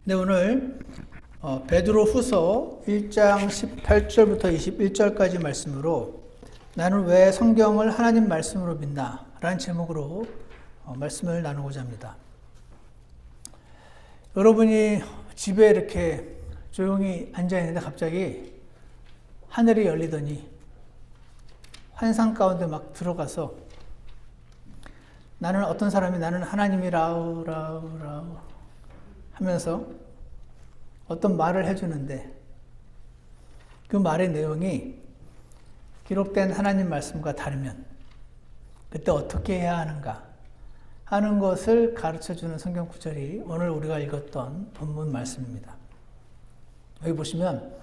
네, 오늘 베드로 후서 1장 18절부터 21절까지 말씀으로 나는 왜 성경을 하나님 말씀으로 믿나? 라는 제목으로 말씀을 나누고자 합니다. 여러분이 집에 이렇게 조용히 앉아있는데 갑자기 하늘이 열리더니 환상 가운데 막 들어가서 나는 어떤 사람이 나는 하나님이라우 하면서 어떤 말을 해주는데 그 말의 내용이 기록된 하나님 말씀과 다르면 그때 어떻게 해야 하는가 하는 것을 가르쳐주는 성경 구절이 오늘 우리가 읽었던 본문 말씀입니다. 여기 보시면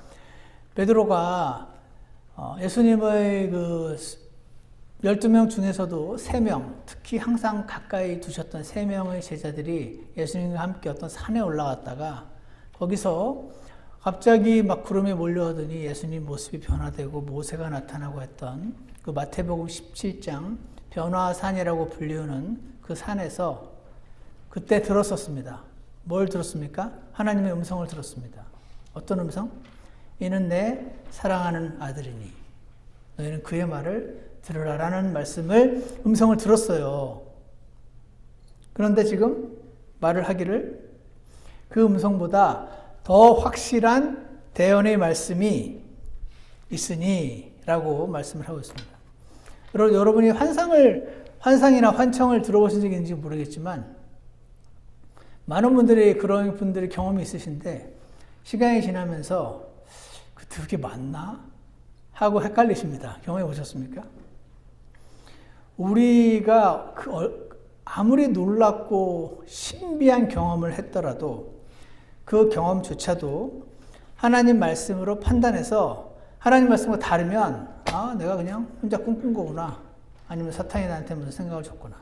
베드로가 예수님의 그 12명 중에서도 3명, 특히 항상 가까이 두셨던 3명의 제자들이 예수님과 함께 어떤 산에 올라갔다가 거기서 갑자기 막 구름이 몰려오더니 예수님 모습이 변화되고 모세가 나타나고 했던 그 마태복음 17장 변화산이라고 불리우는 그 산에서 그때 들었었습니다. 뭘 들었습니까? 하나님의 음성을 들었습니다. 어떤 음성? 이는 내 사랑하는 아들이니 너희는 그의 말을 들으라라는 음성을 들었어요. 그런데 지금 말을 하기를 그 음성보다 더 확실한 대언의 말씀이 있으니 라고 말씀을 하고 있습니다. 여러분이 환상이나 환청을 들어보신 적이 있는지 모르겠지만 많은 분들이 그런 분들이 경험이 있으신데 시간이 지나면서 그게 맞나? 하고 헷갈리십니다. 경험해 보셨습니까? 우리가 아무리 놀랍고 신비한 경험을 했더라도 그 경험조차도 하나님 말씀으로 판단해서 하나님 말씀과 다르면 내가 그냥 혼자 꿈꾼 거구나 아니면 사탄이 나한테 무슨 생각을 줬구나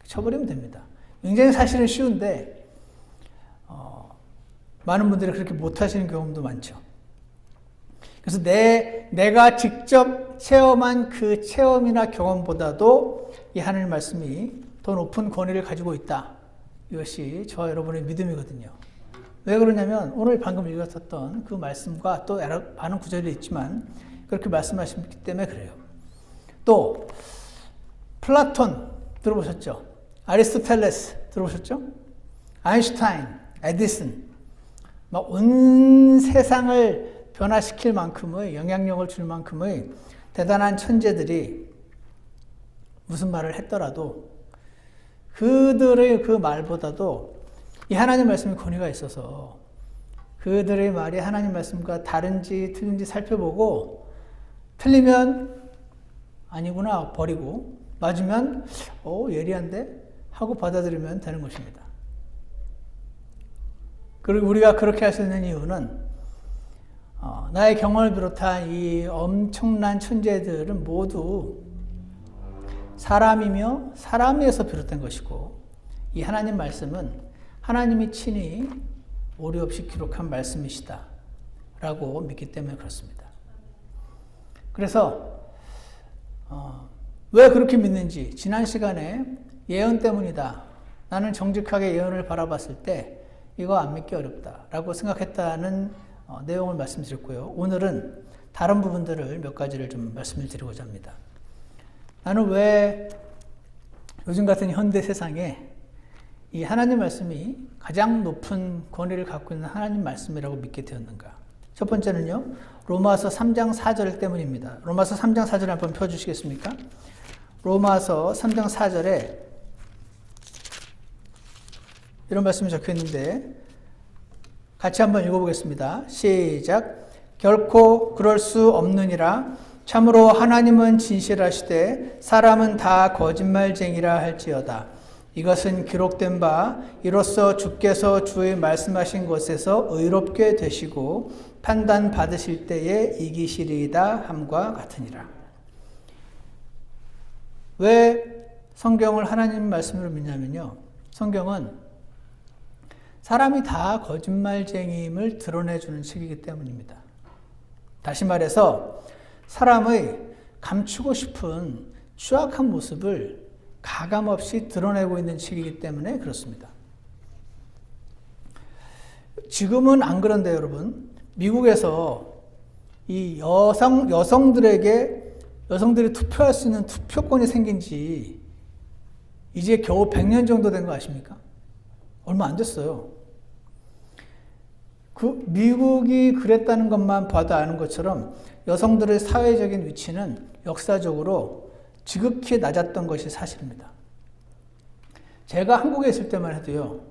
쳐버리면 됩니다. 굉장히 사실은 쉬운데 많은 분들이 그렇게 못하시는 경험도 많죠. 그래서 내가 직접 체험한 그 체험이나 경험보다도 이 하나님 말씀이 더 높은 권위를 가지고 있다. 이것이 저와 여러분의 믿음이거든요. 왜 그러냐면 오늘 방금 읽었던 그 말씀과 또 많은 구절이 있지만 그렇게 말씀하셨기 때문에 그래요. 또 플라톤 들어보셨죠? 아리스토텔레스 들어보셨죠? 아인슈타인, 에디슨 막 온 세상을 변화시킬 만큼의 영향력을 줄 만큼의 대단한 천재들이 무슨 말을 했더라도 그들의 그 말보다도 이 하나님 말씀의 권위가 있어서 그들의 말이 하나님 말씀과 다른지 틀린지 살펴보고 틀리면 아니구나 버리고 맞으면 예리한데 하고 받아들이면 되는 것입니다. 그리고 우리가 그렇게 할 수 있는 이유는 나의 경험을 비롯한 이 엄청난 천재들은 모두 사람이며 사람에서 비롯된 것이고 이 하나님 말씀은 하나님이 친히 오류 없이 기록한 말씀이시다 라고 믿기 때문에 그렇습니다. 그래서 왜 그렇게 믿는지 지난 시간에 예언 때문이다. 나는 정직하게 예언을 바라봤을 때 이거 안 믿기 어렵다 라고 생각했다는 내용을 말씀드렸고요. 오늘은 다른 부분들을 몇 가지를 좀 말씀을 드리고자 합니다. 나는 왜 요즘 같은 현대 세상에 이 하나님 말씀이 가장 높은 권위를 갖고 있는 하나님 말씀이라고 믿게 되었는가? 첫 번째는요. 로마서 3장 4절 때문입니다. 로마서 3장 4절 한번 펴주시겠습니까? 로마서 3장 4절에 이런 말씀이 적혀 있는데 같이 한번 읽어보겠습니다. 시작. 결코 그럴 수 없느니라. 참으로 하나님은 진실하시되 사람은 다 거짓말쟁이라 할지어다. 이것은 기록된 바 이로써 주께서 주의 말씀하신 것에서 의롭게 되시고 판단 받으실 때에 이기시리이다 함과 같으니라. 왜 성경을 하나님 말씀으로 믿냐면요. 성경은 사람이 다 거짓말쟁이임을 드러내주는 책이기 때문입니다. 다시 말해서 사람의 감추고 싶은 추악한 모습을 가감없이 드러내고 있는 책이기 때문에 그렇습니다. 지금은 안 그런데 여러분, 미국에서 이 여성들이 투표할 수 있는 투표권이 생긴 지 이제 겨우 100년 정도 된 거 아십니까? 얼마 안 됐어요. 미국이 그랬다는 것만 봐도 아는 것처럼 여성들의 사회적인 위치는 역사적으로 지극히 낮았던 것이 사실입니다. 제가 한국에 있을 때만 해도요,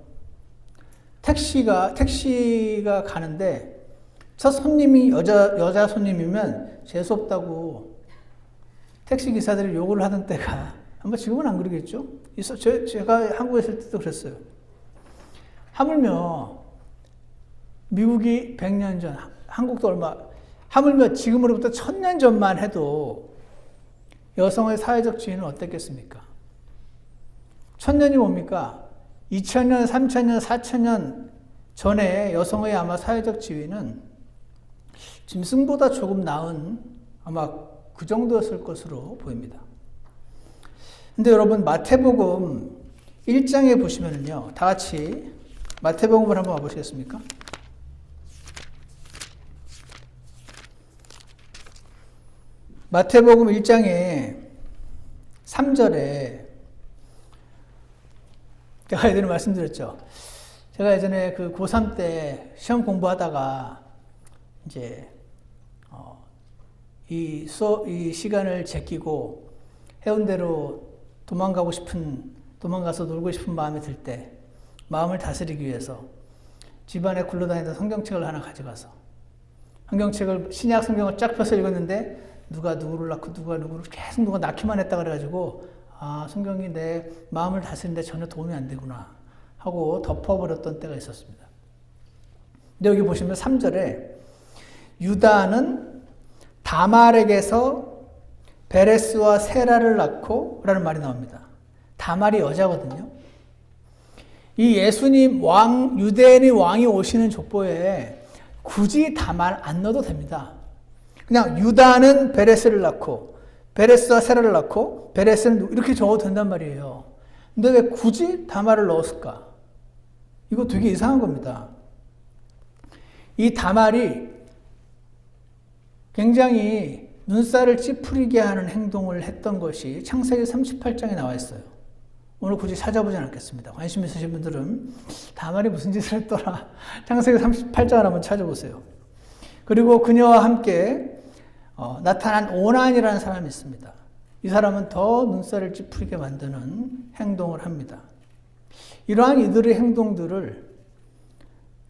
택시가 가는데 첫 손님이 여자 손님이면 재수없다고 택시 기사들이 욕을 하던 때가, 아마 지금은 안 그러겠죠? 제가 한국에 있을 때도 그랬어요. 하물며 미국이 100년 전, 한국도 하물며 지금으로부터 1000년 전만 해도 여성의 사회적 지위는 어땠겠습니까? 1000년이 뭡니까? 2000년, 3000년, 4000년 전에 여성의 아마 사회적 지위는 짐승보다 조금 나은 아마 그 정도였을 것으로 보입니다. 근데 여러분, 마태복음 1장에 보시면은요, 다 같이 마태복음을 한번 와보시겠습니까? 마태복음 1장에 3절에 제가 예전에 말씀드렸죠. 제가 예전에 그 고3 때 시험 공부하다가 이제 이 시간을 제끼고 해운대로 도망가서 놀고 싶은 마음이 들 때 마음을 다스리기 위해서 집안에 굴러다니던 성경책을 하나 가져가서 신약 성경을 쫙 펴서 읽었는데 누가 누구를 낳고 누구를 계속 누가 낳기만 했다 그래가지고 성경이 내 마음을 다스리는데 전혀 도움이 안 되구나 하고 덮어버렸던 때가 있었습니다. 근데 여기 보시면 3절에 유다는 다말에게서 베레스와 세라를 낳고 라는 말이 나옵니다. 다말이 여자거든요. 이 예수님 유대인의 왕이 오시는 족보에 굳이 다말 안 넣어도 됩니다. 그냥 유다는 베레스를 낳고 베레스와 세라를 낳고 베레스는 이렇게 적어도 된단 말이에요. 근데 왜 굳이 다말을 넣었을까? 이거 되게 이상한 겁니다. 이 다말이 굉장히 눈살을 찌푸리게 하는 행동을 했던 것이 창세기 38장에 나와 있어요. 오늘 굳이 찾아보진 않겠습니다. 관심 있으신 분들은 다말이 무슨 짓을 했더라, 창세기 38장을 한번 찾아보세요. 그리고 그녀와 함께 나타난 오난이라는 사람이 있습니다. 이 사람은 더 눈살을 찌푸리게 만드는 행동을 합니다. 이러한 이들의 행동들을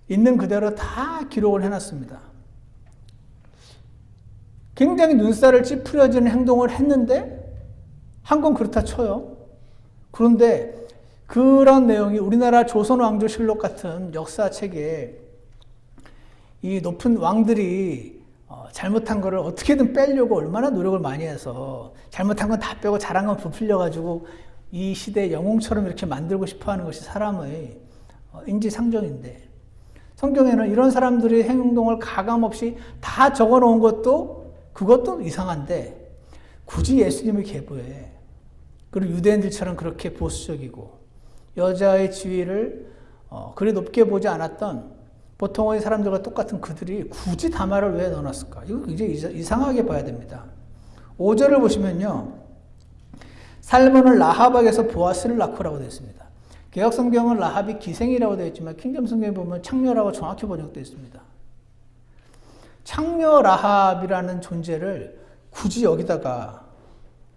있는 그대로 다 기록을 해놨습니다. 굉장히 눈살을 찌푸려지는 행동을 했는데 한 건 그렇다 쳐요. 그런데 그런 내용이 우리나라 조선왕조실록 같은 역사책에 이 높은 왕들이 잘못한 거를 어떻게든 빼려고 얼마나 노력을 많이 해서 잘못한 건 다 빼고 잘한 건 부풀려가지고 이 시대의 영웅처럼 이렇게 만들고 싶어 하는 것이 사람의 인지상정인데, 성경에는 이런 사람들의 행동을 가감없이 다 적어 놓은 그것도 이상한데 굳이 예수님의 계보에, 그리고 유대인들처럼 그렇게 보수적이고 여자의 지위를 그리 높게 보지 않았던 보통의 사람들과 똑같은 그들이 굳이 다말을 왜 넣어놨을까? 이거 굉장히 이상하게 봐야 됩니다. 5절을 보시면요, 살몬은 라합에게서 보아스를 낳고라고 되어 있습니다. 개혁성경은 라합이 기생이라고 되어 있지만 킹덤 성경에 보면 창녀라고 정확히 번역되어 있습니다. 창녀 라합이라는 존재를 굳이 여기다가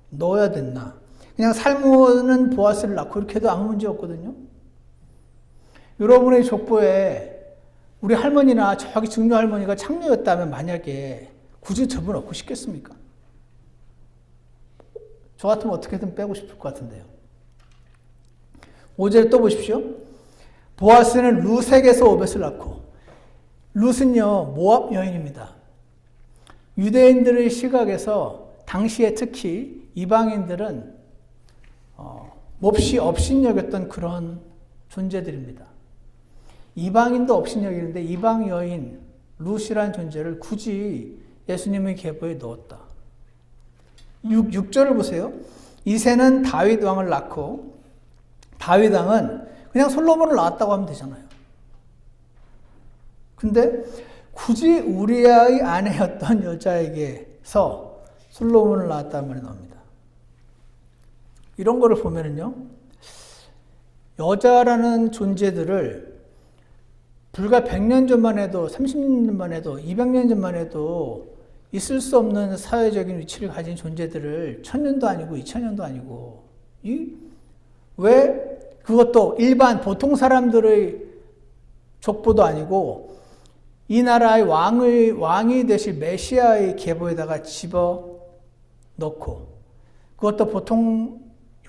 넣어야 됐나? 그냥 살몬은 보아스를 낳고 이렇게 해도 아무 문제 없거든요. 여러분의 족보에 우리 할머니나 저기 증조 할머니가 창녀였다면 만약에 굳이 저분 얻고 싶겠습니까? 저 같으면 어떻게든 빼고 싶을 것 같은데요. 5절 또 보십시오. 보아스는 룻에게서 오벳을 낳고, 룻은요 모압 여인입니다. 유대인들의 시각에서 당시에 특히 이방인들은 몹시 업신여겼던 그런 존재들입니다. 이방인도 업신여기는데 이방 여인 룻이라는 존재를 굳이 예수님의 계보에 넣었다. 6절을 보세요. 이새는 다윗 왕을 낳고, 다윗 왕은 그냥 솔로몬을 낳았다고 하면 되잖아요. 근데 굳이 우리아의 아내였던 여자에게서 솔로몬을 낳았다는 말이 나옵니다. 이런 거를 보면은요, 여자라는 존재들을 불과 100년 전만 해도, 30년 전만 해도, 200년 전만 해도 있을 수 없는 사회적인 위치를 가진 존재들을 1000년도 아니고 2000년도 아니고, 왜 그것도 일반 보통 사람들의 족보도 아니고 이 나라의 왕이 되실 메시아의 계보에다가 집어넣고, 그것도 보통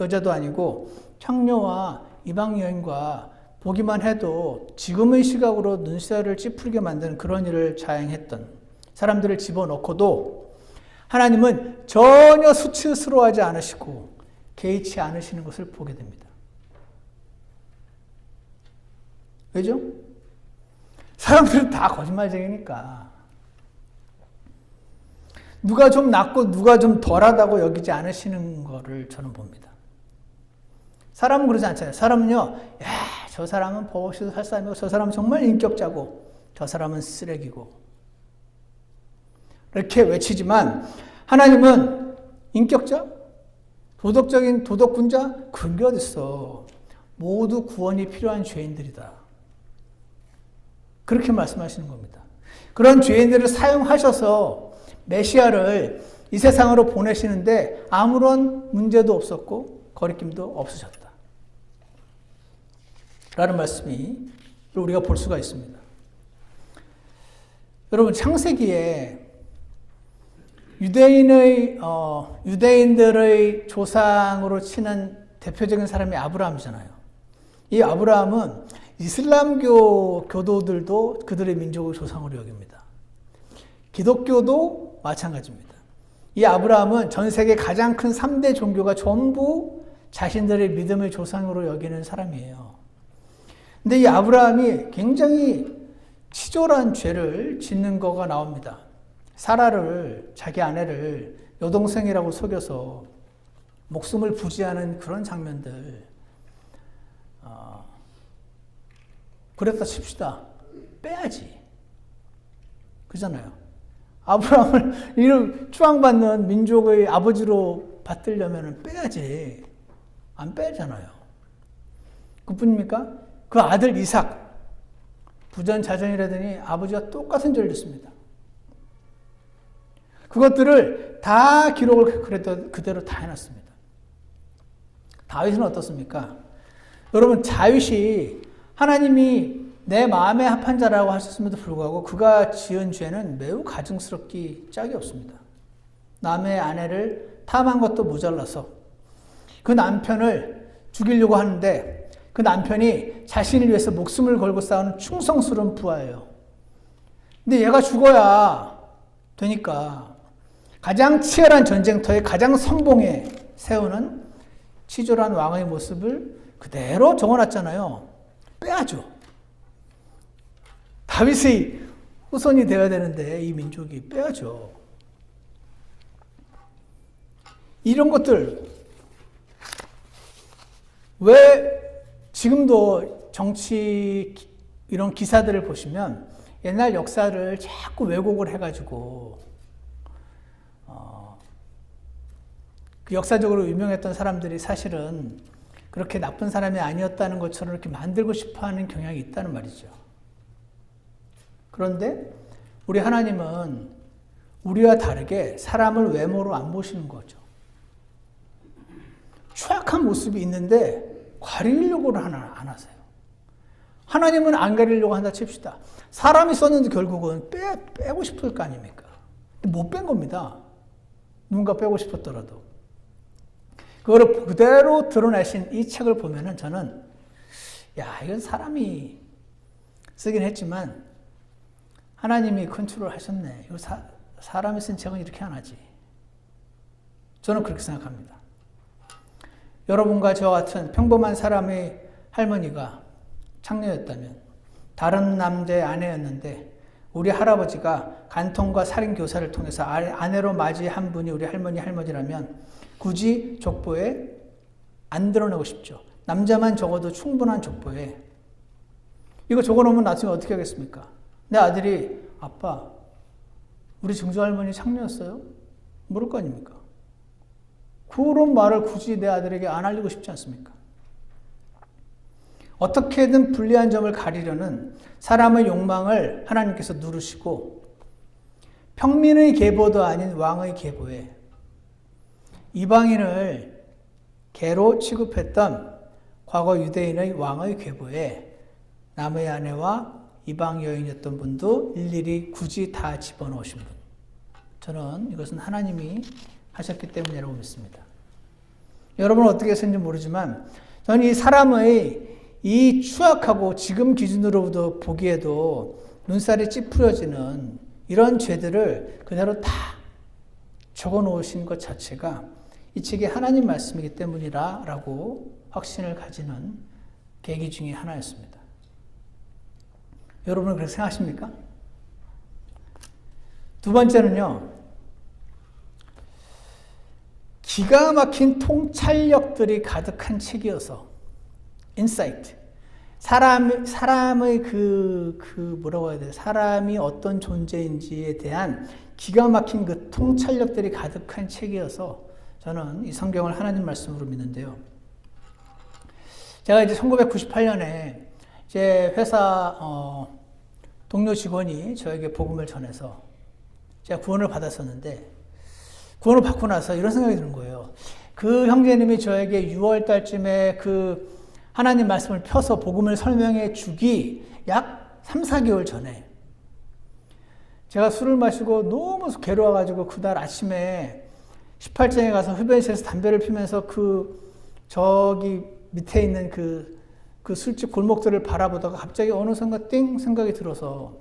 여자도 아니고 창녀와 이방 여인과 보기만 해도 지금의 시각으로 눈살을 찌푸리게 만드는 그런 일을 자행했던 사람들을 집어넣고도 하나님은 전혀 수치스러워하지 않으시고 개의치 않으시는 것을 보게 됩니다. 왜죠? 사람들은 다 거짓말쟁이니까. 누가 좀 낫고 누가 좀 덜하다고 여기지 않으시는 거를 저는 봅니다. 사람은 그러지 않잖아요. 사람은요, 야, 저 사람은 버벅이도 살 사람이고, 저 사람은 정말 인격자고, 저 사람은 쓰레기고. 이렇게 외치지만, 하나님은 인격자? 도덕적인 도덕군자? 그런 게 어딨어. 모두 구원이 필요한 죄인들이다. 그렇게 말씀하시는 겁니다. 그런 죄인들을 사용하셔서 메시아를 이 세상으로 보내시는데 아무런 문제도 없었고 거리낌도 없으셨다. 라는 말씀이 우리가 볼 수가 있습니다. 여러분, 창세기에 유대인들의 조상으로 치는 대표적인 사람이 아브라함이잖아요. 이 아브라함은 이슬람교 교도들도 그들의 민족의 조상으로 여깁니다. 기독교도 마찬가지입니다. 이 아브라함은 전 세계 가장 큰 3대 종교가 전부 자신들의 믿음의 조상으로 여기는 사람이에요. 근데 이 아브라함이 굉장히 치졸한 죄를 짓는 거가 나옵니다. 사라를, 자기 아내를 여동생이라고 속여서 목숨을 부지하는 그런 장면들. 그랬다 칩시다. 빼야지. 그잖아요. 아브라함을 이런 추앙받는 민족의 아버지로 받들려면 빼야지. 안 빼잖아요. 그뿐입니까? 그 아들 이삭, 부전자전이라더니 아버지와 똑같은 죄를 짓습니다. 그것들을 다 기록을 그대로 다 해놨습니다. 다윗은 어떻습니까? 여러분, 다윗이 하나님이 내 마음에 합한 자라고 하셨음에도 불구하고 그가 지은 죄는 매우 가증스럽기 짝이 없습니다. 남의 아내를 탐한 것도 모자라서 그 남편을 죽이려고 하는데 그 남편이 자신을 위해서 목숨을 걸고 싸우는 충성스러운 부하예요. 근데 얘가 죽어야 되니까 가장 치열한 전쟁터에 가장 선봉에 세우는 치졸한 왕의 모습을 그대로 적어놨잖아요. 빼야죠. 다윗의 후손이 되어야 되는데 이 민족이 빼야죠. 이런 것들 왜 지금도 정치 이런 기사들을 보시면 옛날 역사를 자꾸 왜곡을 해가지고 그 역사적으로 유명했던 사람들이 사실은 그렇게 나쁜 사람이 아니었다는 것처럼 이렇게 만들고 싶어하는 경향이 있다는 말이죠. 그런데 우리 하나님은 우리와 다르게 사람을 외모로 안 보시는 거죠. 취약한 모습이 있는데 가리려고는 안 하세요. 하나님은 안 가리려고 한다 칩시다. 사람이 썼는데 결국은 빼고 싶을 거 아닙니까? 못 뺀 겁니다. 누군가 빼고 싶었더라도. 그거를 그대로 드러내신 이 책을 보면은 저는, 야, 이건 사람이 쓰긴 했지만 하나님이 컨트롤 하셨네. 이거 사람이 쓴 책은 이렇게 안 하지. 저는 그렇게 생각합니다. 여러분과 저와 같은 평범한 사람의 할머니가 창녀였다면, 다른 남자의 아내였는데 우리 할아버지가 간통과 살인 교사를 통해서 아내로 맞이한 분이 우리 할머니라면 굳이 족보에 안 드러내고 싶죠. 남자만 적어도 충분한 족보에. 이거 적어놓으면 나중에 어떻게 하겠습니까? 내 아들이 아빠, 우리 증조할머니 창녀였어요? 모를 거 아닙니까? 그런 말을 굳이 내 아들에게 안 알리고 싶지 않습니까? 어떻게든 불리한 점을 가리려는 사람의 욕망을 하나님께서 누르시고 평민의 계보도 아닌 왕의 계보에 이방인을 개로 취급했던 과거 유대인의 왕의 계보에 남의 아내와 이방 여인이었던 분도 일일이 굳이 다 집어넣으신 분. 저는 이것은 하나님이 하셨기 때문이라고 믿습니다. 여러분은 어떻게 했는지 모르지만 저는 이 사람의 이 추악하고 지금 기준으로부터 보기에도 눈살이 찌푸려지는 이런 죄들을 그대로 다 적어 놓으신 것 자체가 이 책이 하나님 말씀이기 때문이라고 확신을 가지는 계기 중에 하나였습니다. 여러분은 그렇게 생각하십니까? 두 번째는요, 기가 막힌 통찰력들이 가득한 책이어서, 인사이트. 사람의 뭐라고 해야 돼요? 사람이 어떤 존재인지에 대한 기가 막힌 그 통찰력들이 가득한 책이어서 저는 이 성경을 하나님 말씀으로 믿는데요. 제가 이제 1998년에 제 회사 동료 직원이 저에게 복음을 전해서 제가 구원을 받았었는데 구원을 받고 나서 이런 생각이 드는 거예요. 그 형제님이 저에게 6월 달쯤에 그 하나님 말씀을 펴서 복음을 설명해 주기 약 3, 4개월 전에 제가 술을 마시고 너무 괴로워가지고 그날 아침에 18층에 가서 흡연실에서 담배를 피면서 저기 밑에 있는 그 술집 골목들을 바라보다가 갑자기 어느 순간 띵 생각이 들어서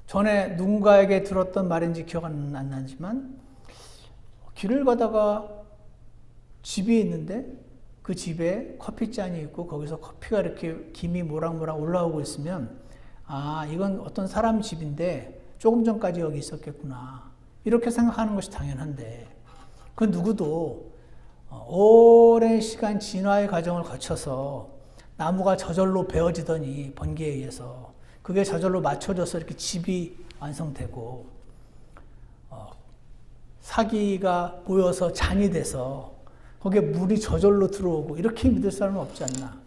전에 누군가에게 들었던 말인지 기억 안 나지만 길을 가다가 집이 있는데 그 집에 커피잔이 있고 거기서 커피가 이렇게 김이 모락모락 올라오고 있으면 아, 이건 어떤 사람 집인데 조금 전까지 여기 있었겠구나. 이렇게 생각하는 것이 당연한데 그 누구도 오랜 시간 진화의 과정을 거쳐서 나무가 저절로 베어지더니 번개에 의해서 그게 저절로 맞춰져서 이렇게 집이 완성되고 사기가 모여서 잔이 돼서 거기에 물이 저절로 들어오고 이렇게 믿을 사람은 없지 않나.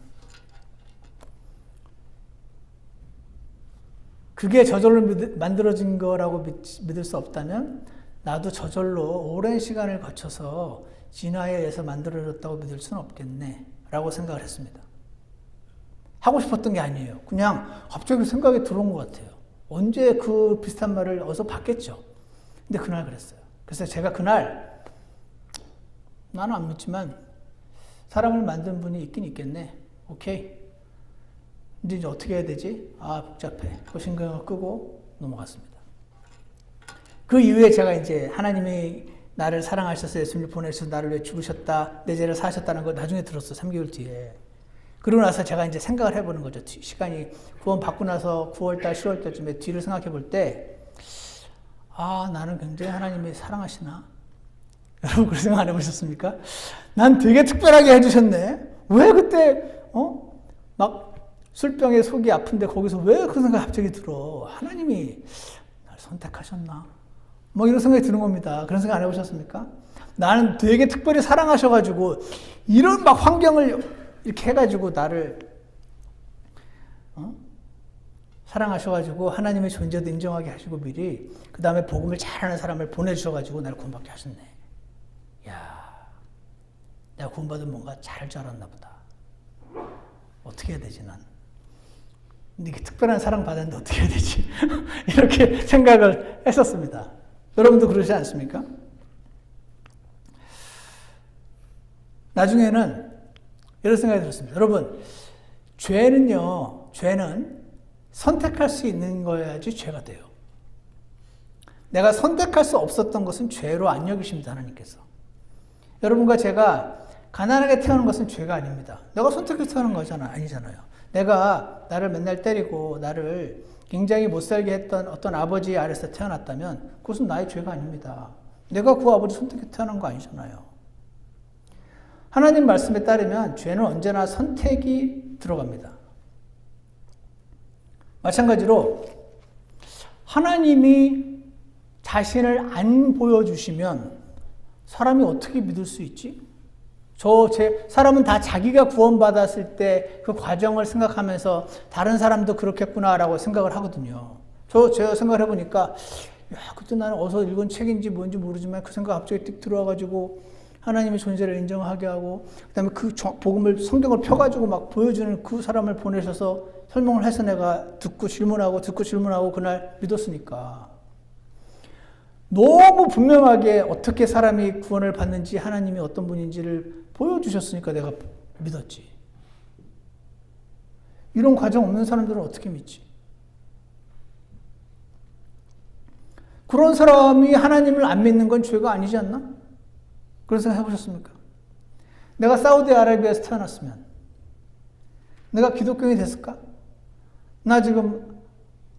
그게 저절로 만들어진 거라고 믿을 수 없다면 나도 저절로 오랜 시간을 거쳐서 진화에 의해서 만들어졌다고 믿을 수는 없겠네 라고 생각을 했습니다. 하고 싶었던 게 아니에요. 그냥 갑자기 생각이 들어온 것 같아요. 언제 그 비슷한 말을 어디서 봤겠죠. 근데 그날 그랬어요. 그래서 제가 그날 나는 안 믿지만 사람을 만든 분이 있긴 있겠네. 오케이. 이제 어떻게 해야 되지? 아, 복잡해. 그 신경을 끄고 넘어갔습니다. 그 이후에 제가 이제 하나님이 나를 사랑하셔서 예수님을 보내셔서 나를 위해 죽으셨다, 내 죄를 사하셨다는 걸 나중에 들었어. 3개월 뒤에. 그러고 나서 제가 이제 생각을 해보는 거죠. 시간이 구원 받고 나서 9월달, 10월달쯤에 뒤를 생각해 볼 때, 아, 나는 굉장히 하나님이 사랑하시나? 여러분, 그런 생각 안 해보셨습니까? 난 되게 특별하게 해주셨네? 왜 그때, 막 술병에 속이 아픈데 거기서 왜 그 생각이 갑자기 들어? 하나님이 날 선택하셨나? 뭐 이런 생각이 드는 겁니다. 그런 생각 안 해보셨습니까? 나는 되게 특별히 사랑하셔가지고 이런 막 환경을 이렇게 해가지고 나를 사랑하셔가지고 하나님의 존재도 인정하게 하시고 미리 그 다음에 복음을 잘하는 사람을 보내주셔가지고 나를 구원받게 하셨네. 야, 내가 구원받은 뭔가 잘할 줄 알았나 보다. 어떻게 해야 되지 난? 근데 이게 특별한 사랑 받았는데 어떻게 해야 되지? 이렇게 생각을 했었습니다. 여러분도 그러지 않습니까? 나중에는 이런 생각이 들었습니다. 여러분, 죄는 선택할 수 있는 거여야지 죄가 돼요. 내가 선택할 수 없었던 것은 죄로 안 여기십니다, 하나님께서. 여러분과 제가 가난하게 태어난 것은 죄가 아닙니다. 내가 선택해서 태어난 거잖아, 아니잖아요. 내가 나를 맨날 때리고 나를 굉장히 못살게 했던 어떤 아버지 아래서 태어났다면 그것은 나의 죄가 아닙니다. 내가 그 아버지 선택해서 태어난 거 아니잖아요. 하나님 말씀에 따르면 죄는 언제나 선택이 들어갑니다. 마찬가지로 하나님이 자신을 안 보여주시면 사람이 어떻게 믿을 수 있지? 사람은 다 자기가 구원받았을 때 그 과정을 생각하면서 다른 사람도 그렇겠구나라고 생각을 하거든요. 제가 생각을 해보니까, 그때 나는 어디서 읽은 책인지 뭔지 모르지만 그 생각 갑자기 띡 들어와가지고 하나님의 존재를 인정하게 하고, 그 다음에 그 복음을, 성경을 펴가지고 막 보여주는 그 사람을 보내셔서 설명을 해서 내가 듣고 질문하고 그날 믿었으니까. 너무 분명하게 어떻게 사람이 구원을 받는지 하나님이 어떤 분인지를 보여주셨으니까 내가 믿었지. 이런 과정 없는 사람들은 어떻게 믿지? 그런 사람이 하나님을 안 믿는 건 죄가 아니지 않나? 그런 생각 해보셨습니까? 내가 사우디아라비아에서 태어났으면 내가 기독교인이 됐을까? 나 지금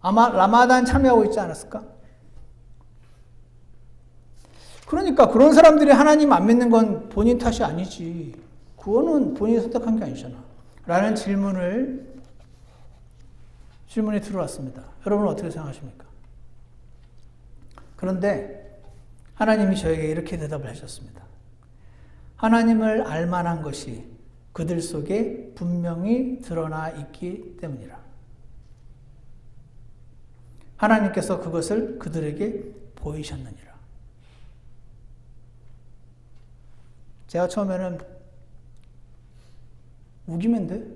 아마 라마단 참여하고 있지 않았을까? 그러니까 그런 사람들이 하나님 안 믿는 건 본인 탓이 아니지. 그거는 본인이 선택한 게 아니잖아. 라는 질문이 들어왔습니다. 여러분은 어떻게 생각하십니까? 그런데 하나님이 저에게 이렇게 대답을 하셨습니다. 하나님을 알 만한 것이 그들 속에 분명히 드러나 있기 때문이라. 하나님께서 그것을 그들에게 보이셨느니라. 제가 처음에는 우기면 돼?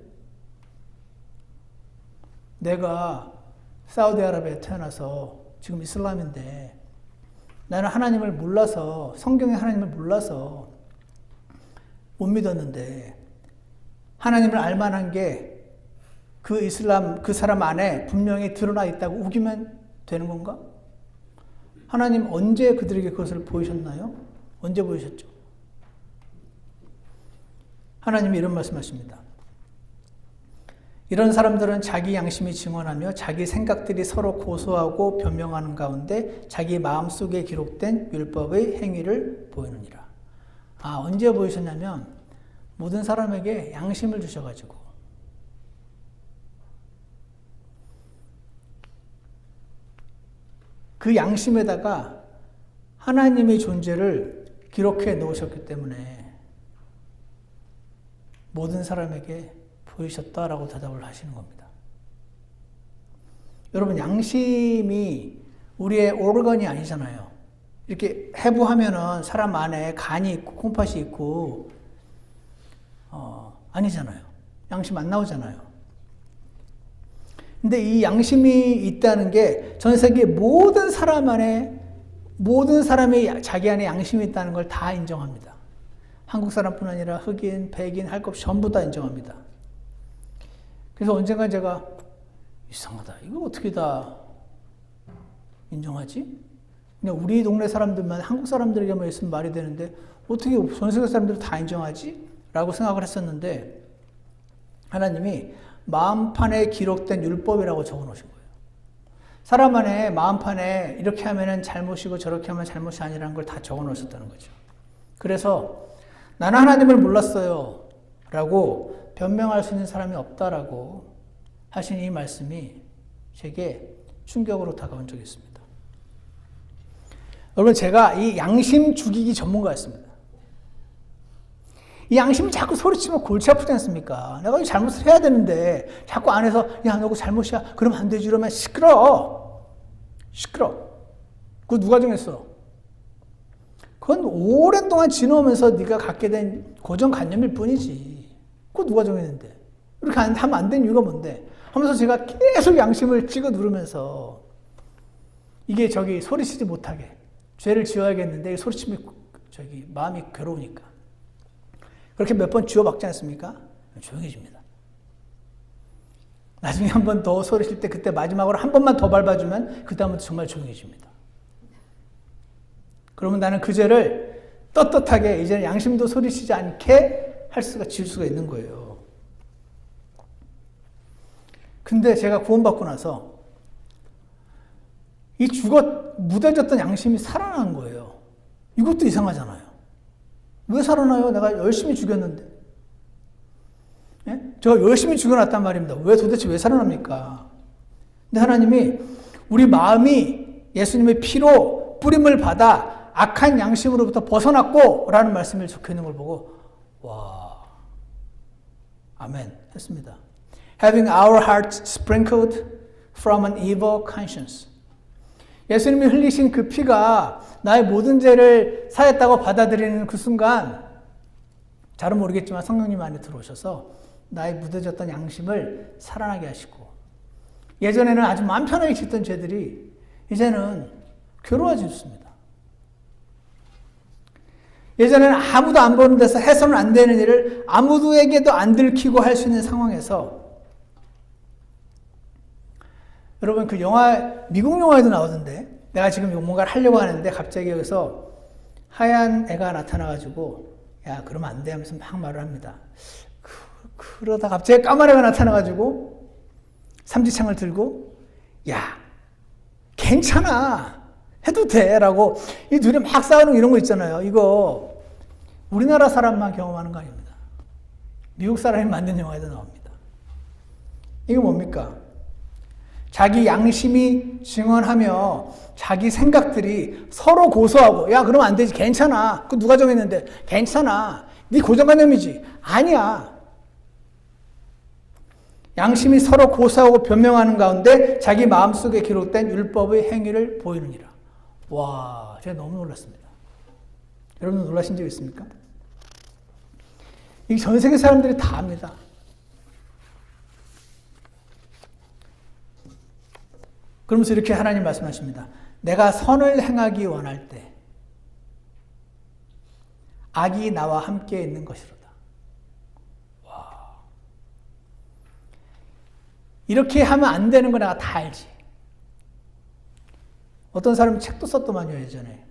내가 사우디아라비아에 태어나서 지금 이슬람인데 나는 하나님을 몰라서, 성경의 하나님을 몰라서 못 믿었는데 하나님을 알 만한 게 그 그 사람 안에 분명히 드러나 있다고 우기면 되는 건가? 하나님 언제 그들에게 그것을 보이셨나요? 언제 보이셨죠? 하나님이 이런 말씀하십니다. 이런 사람들은 자기 양심이 증언하며 자기 생각들이 서로 고소하고 변명하는 가운데 자기 마음속에 기록된 율법의 행위를 보이느니라. 언제 보이셨냐면 모든 사람에게 양심을 주셔가지고 그 양심에다가 하나님의 존재를 기록해 놓으셨기 때문에 모든 사람에게 보이셨다라고 대답을 하시는 겁니다. 여러분, 양심이 우리의 오르건이 아니잖아요. 이렇게 해부하면은 사람 안에 간이 있고 콩팥이 있고 아니잖아요. 양심 안 나오잖아요. 근데 이 양심이 있다는 게 전 세계 모든 사람 안에, 모든 사람이 자기 안에 양심이 있다는 걸 다 인정합니다. 한국 사람뿐 아니라 흑인, 백인 할 것 없이 전부 다 인정합니다. 그래서 언젠가 제가 이상하다. 이거 어떻게 다 인정하지? 그냥 우리 동네 사람들만, 한국 사람들에게만 있으면 말이 되는데 어떻게 전 세계 사람들을 다 인정하지? 라고 생각을 했었는데 하나님이 마음판에 기록된 율법이라고 적어 놓으신 거예요. 사람 안에 마음판에 이렇게 하면 잘못이고 저렇게 하면 잘못이 아니라는 걸 다 적어 놓으셨다는 거죠. 그래서 나는 하나님을 몰랐어요 라고 변명할 수 있는 사람이 없다라고 하신 이 말씀이 제게 충격으로 다가온 적이 있습니다. 여러분, 제가 이 양심 죽이기 전문가였습니다. 이 양심이 자꾸 소리치면 골치 아프지 않습니까? 내가 이 잘못을 해야 되는데 자꾸 안에서 야, 너 그거 잘못이야. 그러면 안 되지. 이러면 시끄러워. 그거 누가 정했어? 그건 오랜 동안 지나오면서 네가 갖게 된 고정관념일 뿐이지. 그거 누가 정했는데? 이렇게 하면 안 되는 이유가 뭔데? 하면서 제가 계속 양심을 찍어 누르면서 이게 소리치지 못하게 죄를 지어야겠는데 소리치면 마음이 괴로우니까 그렇게 몇 번 쥐어박지 않습니까? 조용해집니다. 나중에 한 번 더 소리칠 때 그때 마지막으로 한 번만 더 밟아주면 그 다음부터 정말 조용해집니다. 그러면 나는 그 죄를 떳떳하게 이제는 양심도 소리치지 않게 지을 수가 있는 거예요. 근데 제가 구원받고 나서 이 무뎌졌던 양심이 살아난 거예요. 이것도 이상하잖아요. 왜 살아나요? 내가 열심히 죽였는데. 예? 제가 열심히 죽여놨단 말입니다. 도대체 왜 살아납니까? 근데 하나님이 우리 마음이 예수님의 피로 뿌림을 받아 악한 양심으로부터 벗어났고 라는 말씀을 적혀 있는 걸 보고 와, 아멘 했습니다. Having our hearts sprinkled from an evil conscience. 예수님이 흘리신 그 피가 나의 모든 죄를 사했다고 받아들이는 그 순간 잘은 모르겠지만 성령님 안에 들어오셔서 나의 무뎌졌던 양심을 살아나게 하시고 예전에는 아주 마음 편하게 짓던 죄들이 이제는 괴로워졌습니다. 예전에는 아무도 안 보는 데서 해서는 안 되는 일을 아무도에게도 안 들키고 할 수 있는 상황에서 여러분 그 영화 미국 영화에도 나오던데 내가 지금 뭔가를 하려고 하는데 갑자기 여기서 하얀 애가 나타나가지고 야 그러면 안 돼 하면서 막 말을 합니다. 그러다 갑자기 까만 애가 나타나가지고 삼지창을 들고 야 괜찮아 해도 돼 라고 이 둘이 막 싸우는 이런 거 있잖아요. 이거 우리나라 사람만 경험하는 거 아닙니다. 미국 사람이 만든 영화에도 나옵니다. 이게 뭡니까? 자기 양심이 증언하며 자기 생각들이 서로 고소하고 야 그러면 안 되지 괜찮아 그 누가 정했는데 괜찮아 네 고정관념이지 아니야 양심이 서로 고소하고 변명하는 가운데 자기 마음속에 기록된 율법의 행위를 보이느니라. 와 제가 너무 놀랐습니다. 여러분 놀라신 적 있습니까? 이게 전 세계 사람들이 다 압니다. 그러면서 이렇게 하나님 말씀하십니다. 내가 선을 행하기 원할 때 악이 나와 함께 있는 것이로다. 와. 이렇게 하면 안 되는 거 내가 다 알지. 어떤 사람이 책도 썼더만요 예전에.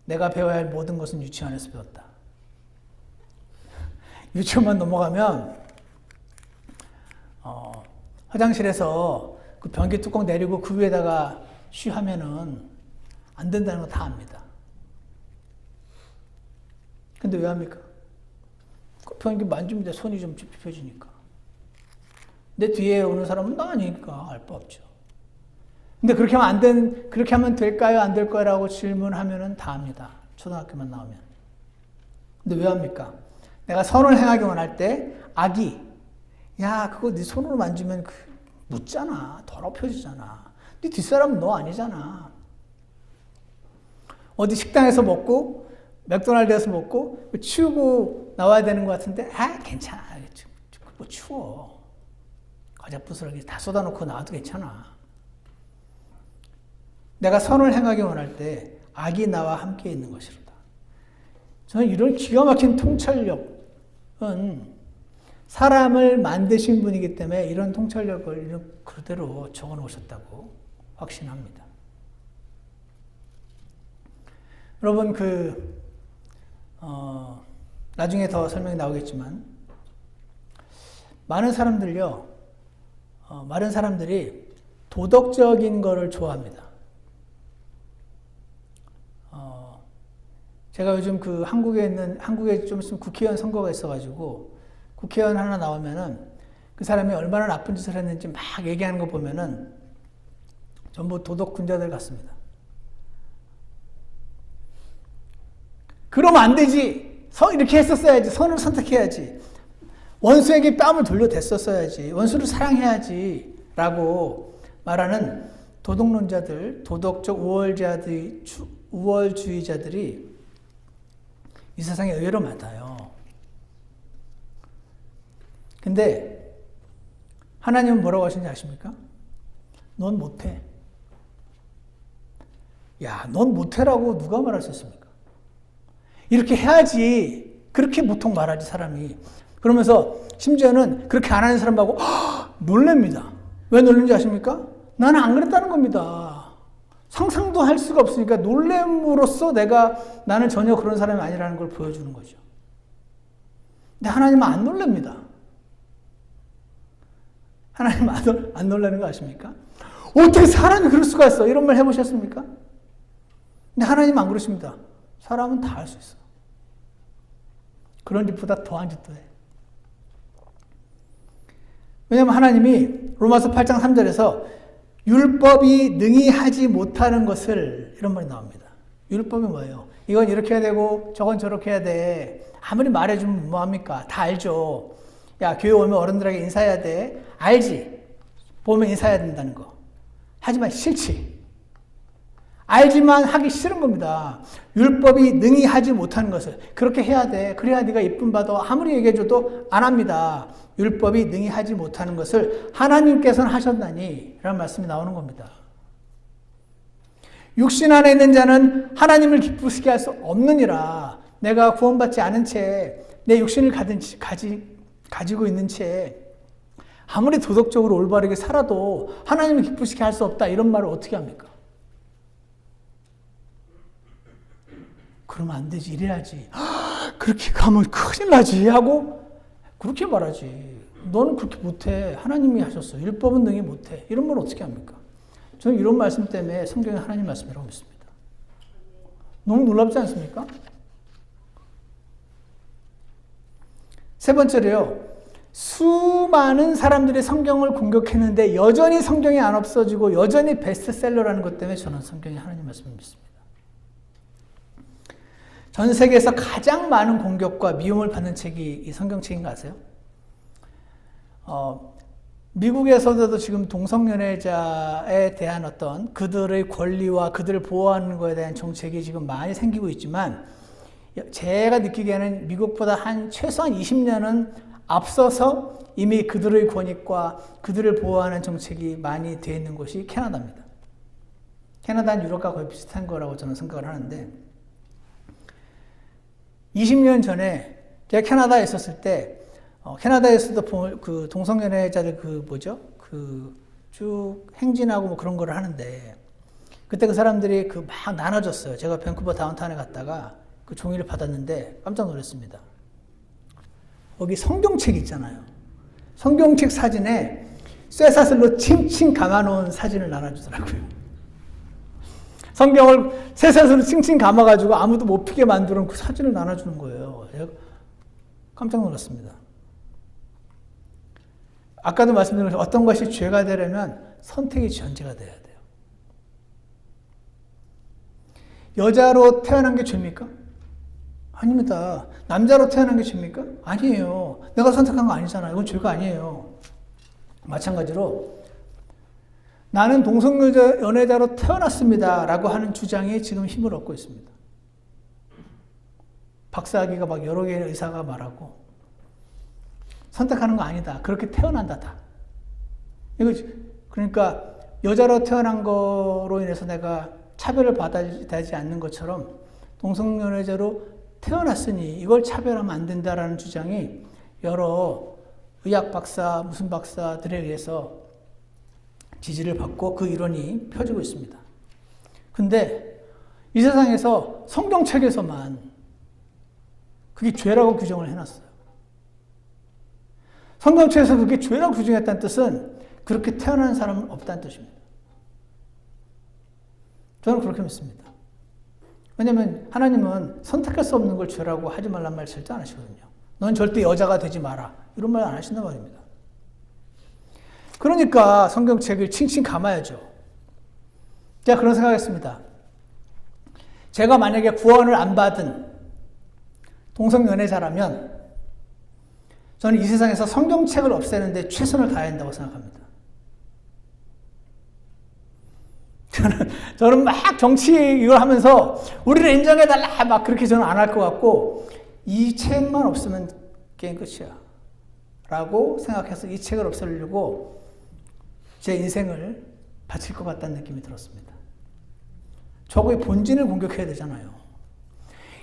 내가 배워야 할 모든 것은 유치원에서 배웠다. 유치원만 넘어가면 화장실에서 그 변기 뚜껑 내리고 그 위에다가 쉬하면은 안 된다는 거 다 압니다. 근데 왜 합니까? 그 변기 만지면 손이 좀 찝찝해지니까. 내 뒤에 오는 사람은 나 아니니까 알 바 없죠. 근데 그렇게 하면 될까요? 안 될까요? 라고 질문하면은 다 합니다. 초등학교만 나오면. 근데 왜 합니까? 내가 선을 행하기 원할 때 악이 야 그거 네 손으로 만지면 묻잖아. 더럽혀지잖아. 네 뒷사람은 너 아니잖아. 어디 식당에서 먹고 맥도날드에서 먹고 치우고 나와야 되는 것 같은데 괜찮아. 뭐 치워. 과자 부스러기 다 쏟아놓고 나와도 괜찮아. 내가 선을 행하기 원할 때 악이 나와 함께 있는 것이로다. 저는 이런 기가 막힌 통찰력은 사람을 만드신 분이기 때문에 이런 통찰력을 그대로 적어 놓으셨다고 확신합니다. 여러분 나중에 더 설명이 나오겠지만 많은 사람들이 도덕적인 거를 좋아합니다. 제가 요즘 한국에 좀 있으면 국회의원 선거가 있어가지고 국회의원 하나 나오면은 그 사람이 얼마나 나쁜 짓을 했는지 막 얘기하는 거 보면은 전부 도덕군자들 같습니다. 그러면 안 되지. 이렇게 했었어야지. 선을 선택해야지. 원수에게 뺨을 돌려댔었어야지. 원수를 사랑해야지. 라고 말하는 도덕론자들, 도덕적 우월주의자들이 이 세상에 의외로 많아요. 근데 하나님은 뭐라고 하시는지 아십니까? 넌 못해. 야, 넌 못해라고 누가 말할 수 있습니까? 이렇게 해야지. 그렇게 보통 말하지 사람이. 그러면서 심지어는 그렇게 안 하는 사람하고 놀랍니다. 왜 놀는지 아십니까? 나는 안 그랬다는 겁니다. 상상도 할 수가 없으니까 놀램으로써 나는 전혀 그런 사람이 아니라는 걸 보여주는 거죠. 근데 하나님은 안 놀랍니다. 하나님 안 놀라는 거 아십니까? 어떻게 사람이 그럴 수가 있어? 이런 말 해보셨습니까? 근데 하나님은 안 그러십니다. 사람은 다 할 수 있어. 그런 짓보다 더한 짓도 해. 왜냐하면 하나님이 로마서 8장 3절에서 율법이 능히 하지 못하는 것을, 이런 말이 나옵니다. 율법이 뭐예요? 이건 이렇게 해야 되고 저건 저렇게 해야 돼. 아무리 말해주면 뭐합니까? 다 알죠. 야, 교회 오면 어른들에게 인사해야 돼. 알지? 보면 인사해야 된다는 거. 하지만 싫지. 알지만 하기 싫은 겁니다. 율법이 능히 하지 못하는 것을 그렇게 해야 돼. 그래야 네가 이쁨 받아. 아무리 얘기해줘도 안 합니다. 율법이 능히 하지 못하는 것을 하나님께서는 하셨나니 라는 말씀이 나오는 겁니다. 육신 안에 있는 자는 하나님을 기쁘시게 할 수 없느니라. 내가 구원받지 않은 채 내 육신을 가지고 있는 채 아무리 도덕적으로 올바르게 살아도 하나님을 기쁘시게 할 수 없다. 이런 말을 어떻게 합니까? 그러면 안 되지. 이래야지. 그렇게 가면 큰일 나지 하고 그렇게 말하지. 너는 그렇게 못해. 하나님이 하셨어. 율법은 능히 못해. 이런 말 어떻게 합니까? 저는 이런 말씀 때문에 성경이 하나님 말씀이라고 믿습니다. 너무 놀랍지 않습니까? 세 번째로요. 수많은 사람들이 성경을 공격했는데 여전히 성경이 안 없어지고 여전히 베스트셀러라는 것 때문에 저는 성경이 하나님 말씀을 믿습니다. 전 세계에서 가장 많은 공격과 미움을 받는 책이 이 성경책인 거 아세요? 미국에서도 지금 동성연애자에 대한 어떤 그들의 권리와 그들을 보호하는 것에 대한 정책이 지금 많이 생기고 있지만 제가 느끼기에는 미국보다 최소한 20년은 앞서서 이미 그들의 권익과 그들을 보호하는 정책이 많이 되어 있는 곳이 캐나다입니다. 캐나다는 유럽과 거의 비슷한 거라고 저는 생각을 하는데 20년 전에 제가 캐나다에 있었을 때 캐나다에서도 그 동성연애자들 쭉 행진하고 뭐 그런 거를 하는데 그때 그 사람들이 막 나눠줬어요. 제가 밴쿠버 다운타운에 갔다가 그 종이를 받았는데 깜짝 놀랐습니다. 거기 성경책 있잖아요. 성경책 사진에 쇠사슬로 칭칭 감아놓은 사진을 나눠주더라고요. 성경을 쇠사슬로 칭칭 감아가지고 아무도 못 피게 만드는 그 사진을 나눠주는 거예요. 제가 깜짝 놀랐습니다. 아까도 말씀드린 것처럼 어떤 것이 죄가 되려면 선택이 전제가 돼야 돼요. 여자로 태어난 게 죄입니까? 아닙니다. 남자로 태어난 게 죄입니까? 아니에요. 내가 선택한 거 아니잖아요. 이건 죄가 아니에요. 마찬가지로 나는 동성연애자로 태어났습니다. 라고 하는 주장이 지금 힘을 얻고 있습니다. 박사학위가 막 여러 개의 의사가 말하고 선택하는 거 아니다. 그렇게 태어난다. 다. 그러니까 여자로 태어난 거로 인해서 내가 차별을 받아야지 않는 것처럼 동성연애자로 태어났으니 이걸 차별하면 안 된다라는 주장이 여러 의학 박사, 무슨 박사들에 의해서 지지를 받고 그 이론이 펴지고 있습니다. 근데 이 세상에서 성경책에서만 그게 죄라고 규정을 해놨어요. 성경책에서 그게 죄라고 규정했다는 뜻은 그렇게 태어난 사람은 없다는 뜻입니다. 저는 그렇게 믿습니다. 왜냐하면 하나님은 선택할 수 없는 걸 죄라고 하지 말란 말 절대 안 하시거든요. 넌 절대 여자가 되지 마라. 이런 말 안 하신단 말입니다. 그러니까 성경책을 칭칭 감아야죠. 제가 그런 생각했습니다. 제가 만약에 구원을 안 받은 동성연애자라면 저는 이 세상에서 성경책을 없애는데 최선을 다해야 한다고 생각합니다. 저는 막 정치 이걸 하면서 우리를 인정해달라 막 그렇게 저는 안 할 것 같고 이 책만 없으면 게임 끝이야 라고 생각해서 이 책을 없애려고 제 인생을 바칠 것 같다는 느낌이 들었습니다. 저거의 본질을 공격해야 되잖아요.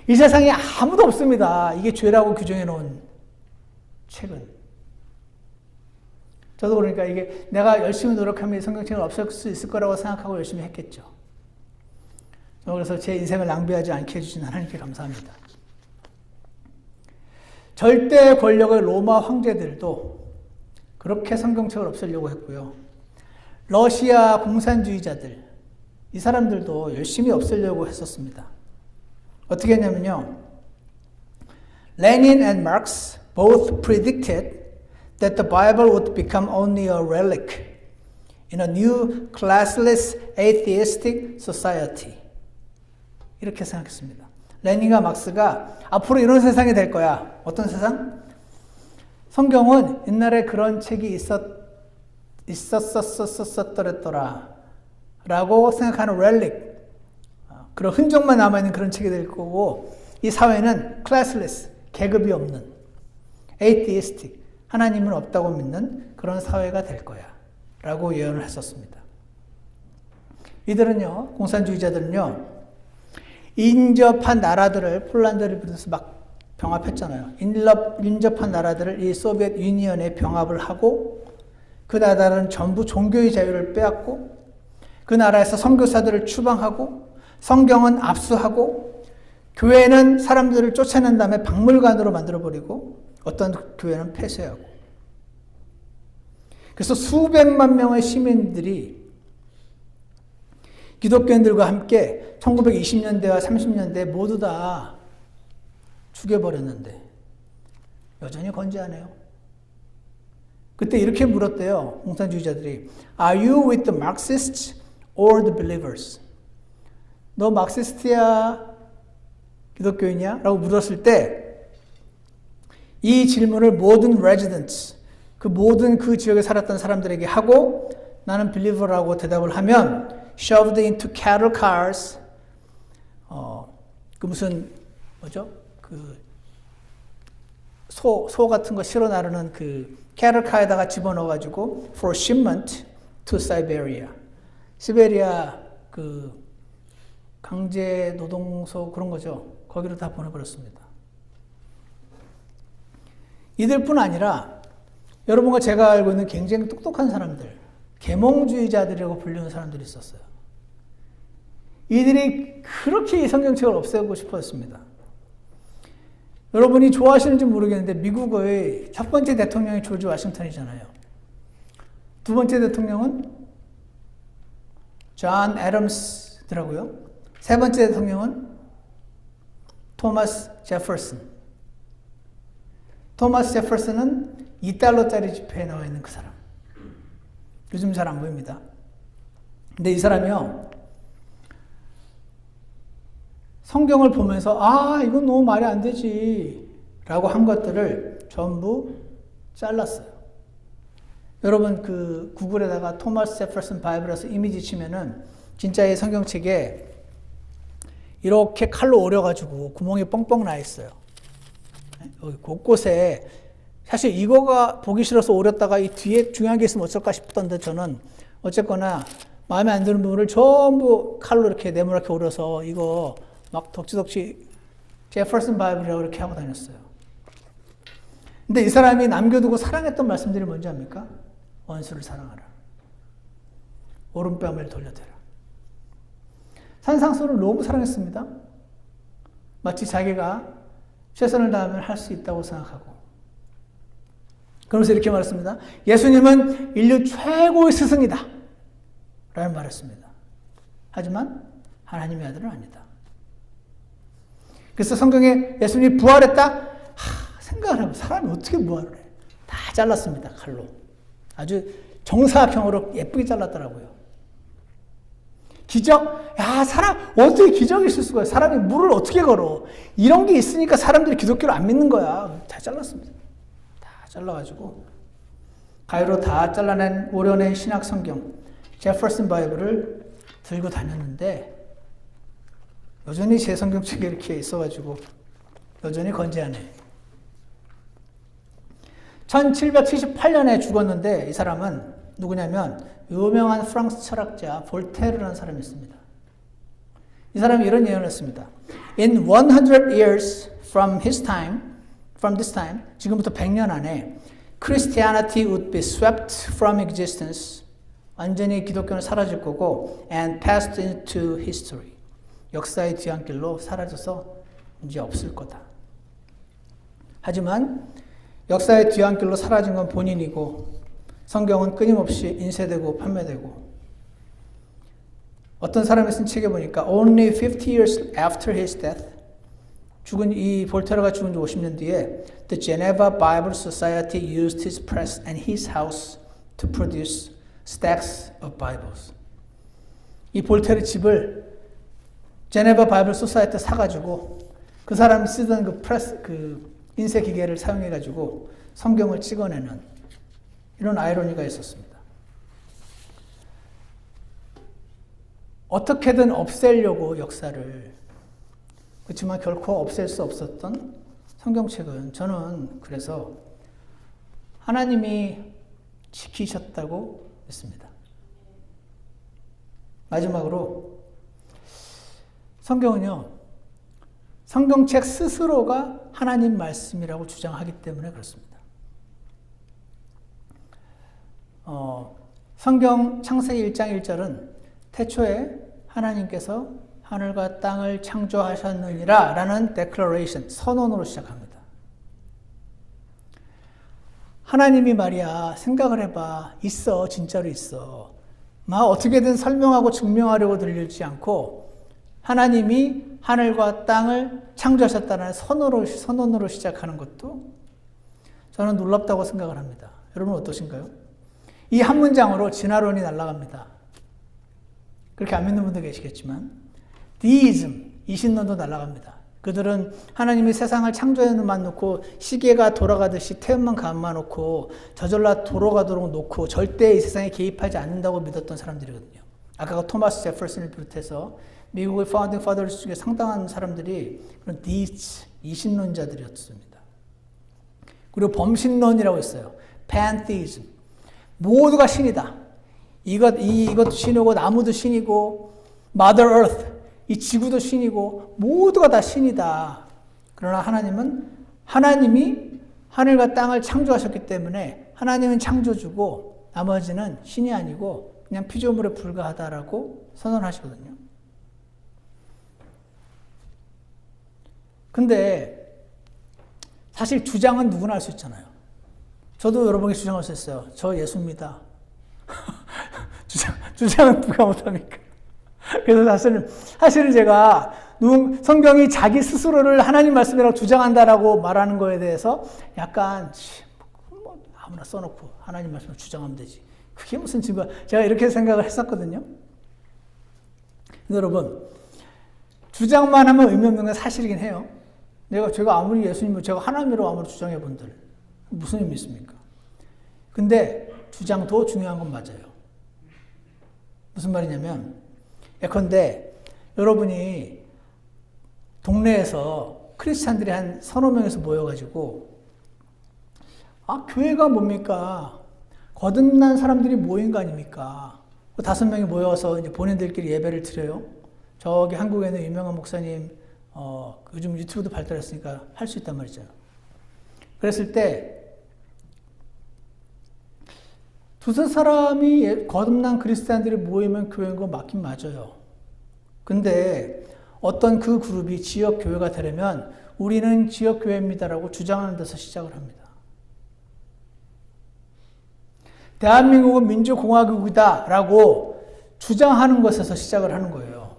이 세상에 아무도 없습니다. 이게 죄라고 규정해 놓은 책은. 저도 그러니까 이게 내가 열심히 노력하면 성경책을 없앨 수 있을 거라고 생각하고 열심히 했겠죠. 그래서 제 인생을 낭비하지 않게 해주신 하나님께 감사합니다. 절대 권력의 로마 황제들도 그렇게 성경책을 없애려고 했고요. 러시아 공산주의자들, 이 사람들도 열심히 없애려고 했었습니다. 어떻게 했냐면요. Lenin and Marx both predicted that the Bible would become only a relic in a new classless atheistic society. 이렇게 생각했습니다. 레닌과 막스가 앞으로 이런 세상이 될 거야. 어떤 세상? 성경은 옛날에 그런 책이 있었더랬더라 라고 생각하는 렐릭, 그런 흔적만 남아있는 그런 책이 될 거고, 이 사회는 classless, 계급이 없는, atheistic, 하나님은 없다고 믿는 그런 사회가 될 거야 라고 예언을 했었습니다. 이들은요, 공산주의자들은요, 인접한 나라들을, 폴란드를 비롯해서 막 병합했잖아요. 인접한 나라들을 이 소비에트 유니언에 병합을 하고, 그 나라는 전부 종교의 자유를 빼앗고, 그 나라에서 선교사들을 추방하고, 성경은 압수하고, 교회는 사람들을 쫓아낸 다음에 박물관으로 만들어버리고, 어떤 교회는 폐쇄하고. 그래서 수백만 명의 시민들이 기독교인들과 함께 1920년대와 30년대에 모두 다 죽여버렸는데 여전히 건재하네요. 그때 이렇게 물었대요. 공산주의자들이. Are you with the Marxists or the believers? 너 막시스트야? 기독교인이야? 라고 물었을 때 이 질문을 모든 residents, 그 모든 그 지역에 살았던 사람들에게 하고 나는 believer라고 대답을 하면 shoved into cattle cars, 그 무슨 뭐죠? 그 소 같은 거 실어 나르는 그 cattle car에다가 집어넣어가지고 for shipment to Siberia, 시베리아 그 강제 노동소 그런 거죠. 거기로 다 보내버렸습니다. 이들뿐 아니라 여러분과 제가 알고 있는 굉장히 똑똑한 사람들, 계몽주의자들이라고 불리는 사람들이 있었어요. 이들이 그렇게 이 성경책을 없애고 싶었습니다. 여러분이 좋아하시는지 모르겠는데 미국의 첫 번째 대통령이 조지 워싱턴이잖아요. 두 번째 대통령은 존 애덤스더라고요. 세 번째 대통령은 토마스 제퍼슨. 토마스 제퍼슨은 $2짜리 지폐에 나와 있는 그 사람. 요즘 잘 안 보입니다. 근데 이 사람이요, 성경을 보면서 이건 너무 말이 안 되지 라고 한 것들을 전부 잘랐어요. 여러분 그 구글에다가 토마스 제퍼슨 바이블에서 이미지 치면은 진짜 이 성경책에 이렇게 칼로 오려가지고 구멍이 뻥뻥 나 있어요. 여기 곳곳에. 사실 이거가 보기 싫어서 오렸다가 이 뒤에 중요한 게 있으면 어쩔까 싶던데 저는 어쨌거나 마음에 안 드는 부분을 전부 칼로 이렇게 네모나게 오려서 이거 막 덕지덕지 제퍼슨 바이블이라고 이렇게 하고 다녔어요. 근데 이 사람이 남겨두고 사랑했던 말씀들이 뭔지 압니까? 원수를 사랑하라. 오른뺨을 돌려대라. 산상수를 너무 사랑했습니다. 마치 자기가 최선을 다하면 할 수 있다고 생각하고. 그러면서 이렇게 말했습니다. 예수님은 인류 최고의 스승이다 라는 말을 했습니다. 하지만 하나님의 아들은 아니다. 그래서 성경에 예수님이 부활했다? 생각을 해보면 사람이 어떻게 부활을 해? 다 잘랐습니다. 칼로. 아주 정사각형으로 예쁘게 잘랐더라고요. 기적? 사람 어떻게 기적이 있을 수가 있어요? 사람이 물을 어떻게 걸어? 이런 게 있으니까 사람들이 기독교를 안 믿는 거야. 다 잘랐습니다. 다 잘라가지고 가위로 다 잘라낸 오려낸 신약 성경 제퍼슨 바이블을 들고 다녔는데 여전히 제 성경책에 이렇게 있어가지고 여전히 건재하네. 1778년에 죽었는데 이 사람은 누구냐면 유명한 프랑스 철학자 볼테르라는 사람이 있습니다. 이 사람이 이런 예언을 했습니다. In 100 years from this time, 지금부터 100년 안에 Christianity would be swept from existence. 완전히 기독교는 사라질 거고 and passed into history. 역사의 뒤안길로 사라져서 이제 없을 거다. 하지만 역사의 뒤안길로 사라진 건 본인이고 성경은 끊임없이 인쇄되고 판매되고 어떤 사람이 쓴 책에 보니까 only 50 years after his death 죽은 이 볼테르가 죽은 지 50년 뒤에 the Geneva Bible Society used his press and his house to produce stacks of Bibles. 이 볼테르 집을 제네바 바이블 소사이티 사가지고 그 사람이 쓰던 그 인쇄 기계를 사용해가지고 성경을 찍어내는 이런 아이러니가 있었습니다. 어떻게든 없애려고 역사를, 그렇지만 결코 없앨 수 없었던 성경책은 저는 그래서 하나님이 지키셨다고 믿습니다. 마지막으로 성경은요, 성경책 스스로가 하나님 말씀이라고 주장하기 때문에 그렇습니다. 성경 창세기 1장 1절은 태초에 하나님께서 하늘과 땅을 창조하셨느니라 라는 declaration, 선언으로 시작합니다. 하나님이 말이야, 생각을 해봐. 있어, 진짜로 있어. 막 어떻게든 설명하고 증명하려고 들리지 않고 하나님이 하늘과 땅을 창조하셨다는 선언으로 시작하는 것도 저는 놀랍다고 생각을 합니다. 여러분 어떠신가요? 이 한 문장으로 진화론이 날아갑니다. 그렇게 안 믿는 분도 계시겠지만 디이즘, 이신론도 날아갑니다. 그들은 하나님이 세상을 창조해만 놓고 시계가 돌아가듯이 태음만 감아 놓고 저절로 돌아가도록 놓고 절대 이 세상에 개입하지 않는다고 믿었던 사람들이거든요. 아까 토마스 제퍼슨을 비롯해서 미국의 파운딩 파더스 중에 상당한 사람들이 그런 디이츠, 이신론자들이었습니다. 그리고 범신론이라고 있어요. pantheism. 모두가 신이다. 이것도 신이고 나무도 신이고 Mother Earth, 이 지구도 신이고 모두가 다 신이다. 그러나 하나님이 하늘과 땅을 창조하셨기 때문에 하나님은 창조주고 나머지는 신이 아니고 그냥 피조물에 불과하다라고 선언하시거든요. 근데 사실 주장은 누구나 할 수 있잖아요. 저도 여러분에게 주장할 수 있어요. 저 예수입니다. 주장은 누가 못합니까? 그래서 사실은 제가 성경이 자기 스스로를 하나님 말씀이라고 주장한다라고 말하는 거에 대해서 약간 아무나 써놓고 하나님 말씀을 주장하면 되지. 그게 무슨 증거야? 제가 이렇게 생각을 했었거든요. 근데 여러분, 주장만 하면 의미 없는 건 사실이긴 해요. 제가 아무리 예수님을 제가 하나님이라고 아무리 주장해 본들 무슨 의미 있습니까? 근데 주장도 중요한 건 맞아요. 무슨 말이냐면 예컨대 여러분이 동네에서 크리스찬들이 한 서너 명에서 모여가지고 교회가 뭡니까? 거듭난 사람들이 모인 거 아닙니까? 5명이 모여서 이제 본인들끼리 예배를 드려요. 저기 한국에는 유명한 목사님 요즘 유튜브도 발달했으니까 할 수 있단 말이죠. 그랬을 때 두세 사람이 거듭난 그리스도인들이 모이면 교회인 거 맞긴 맞아요. 근데 어떤 그 그룹이 지역 교회가 되려면 우리는 지역 교회입니다라고 주장하는 데서 시작을 합니다. 대한민국은 민주공화국이다라고 주장하는 것에서 시작을 하는 거예요.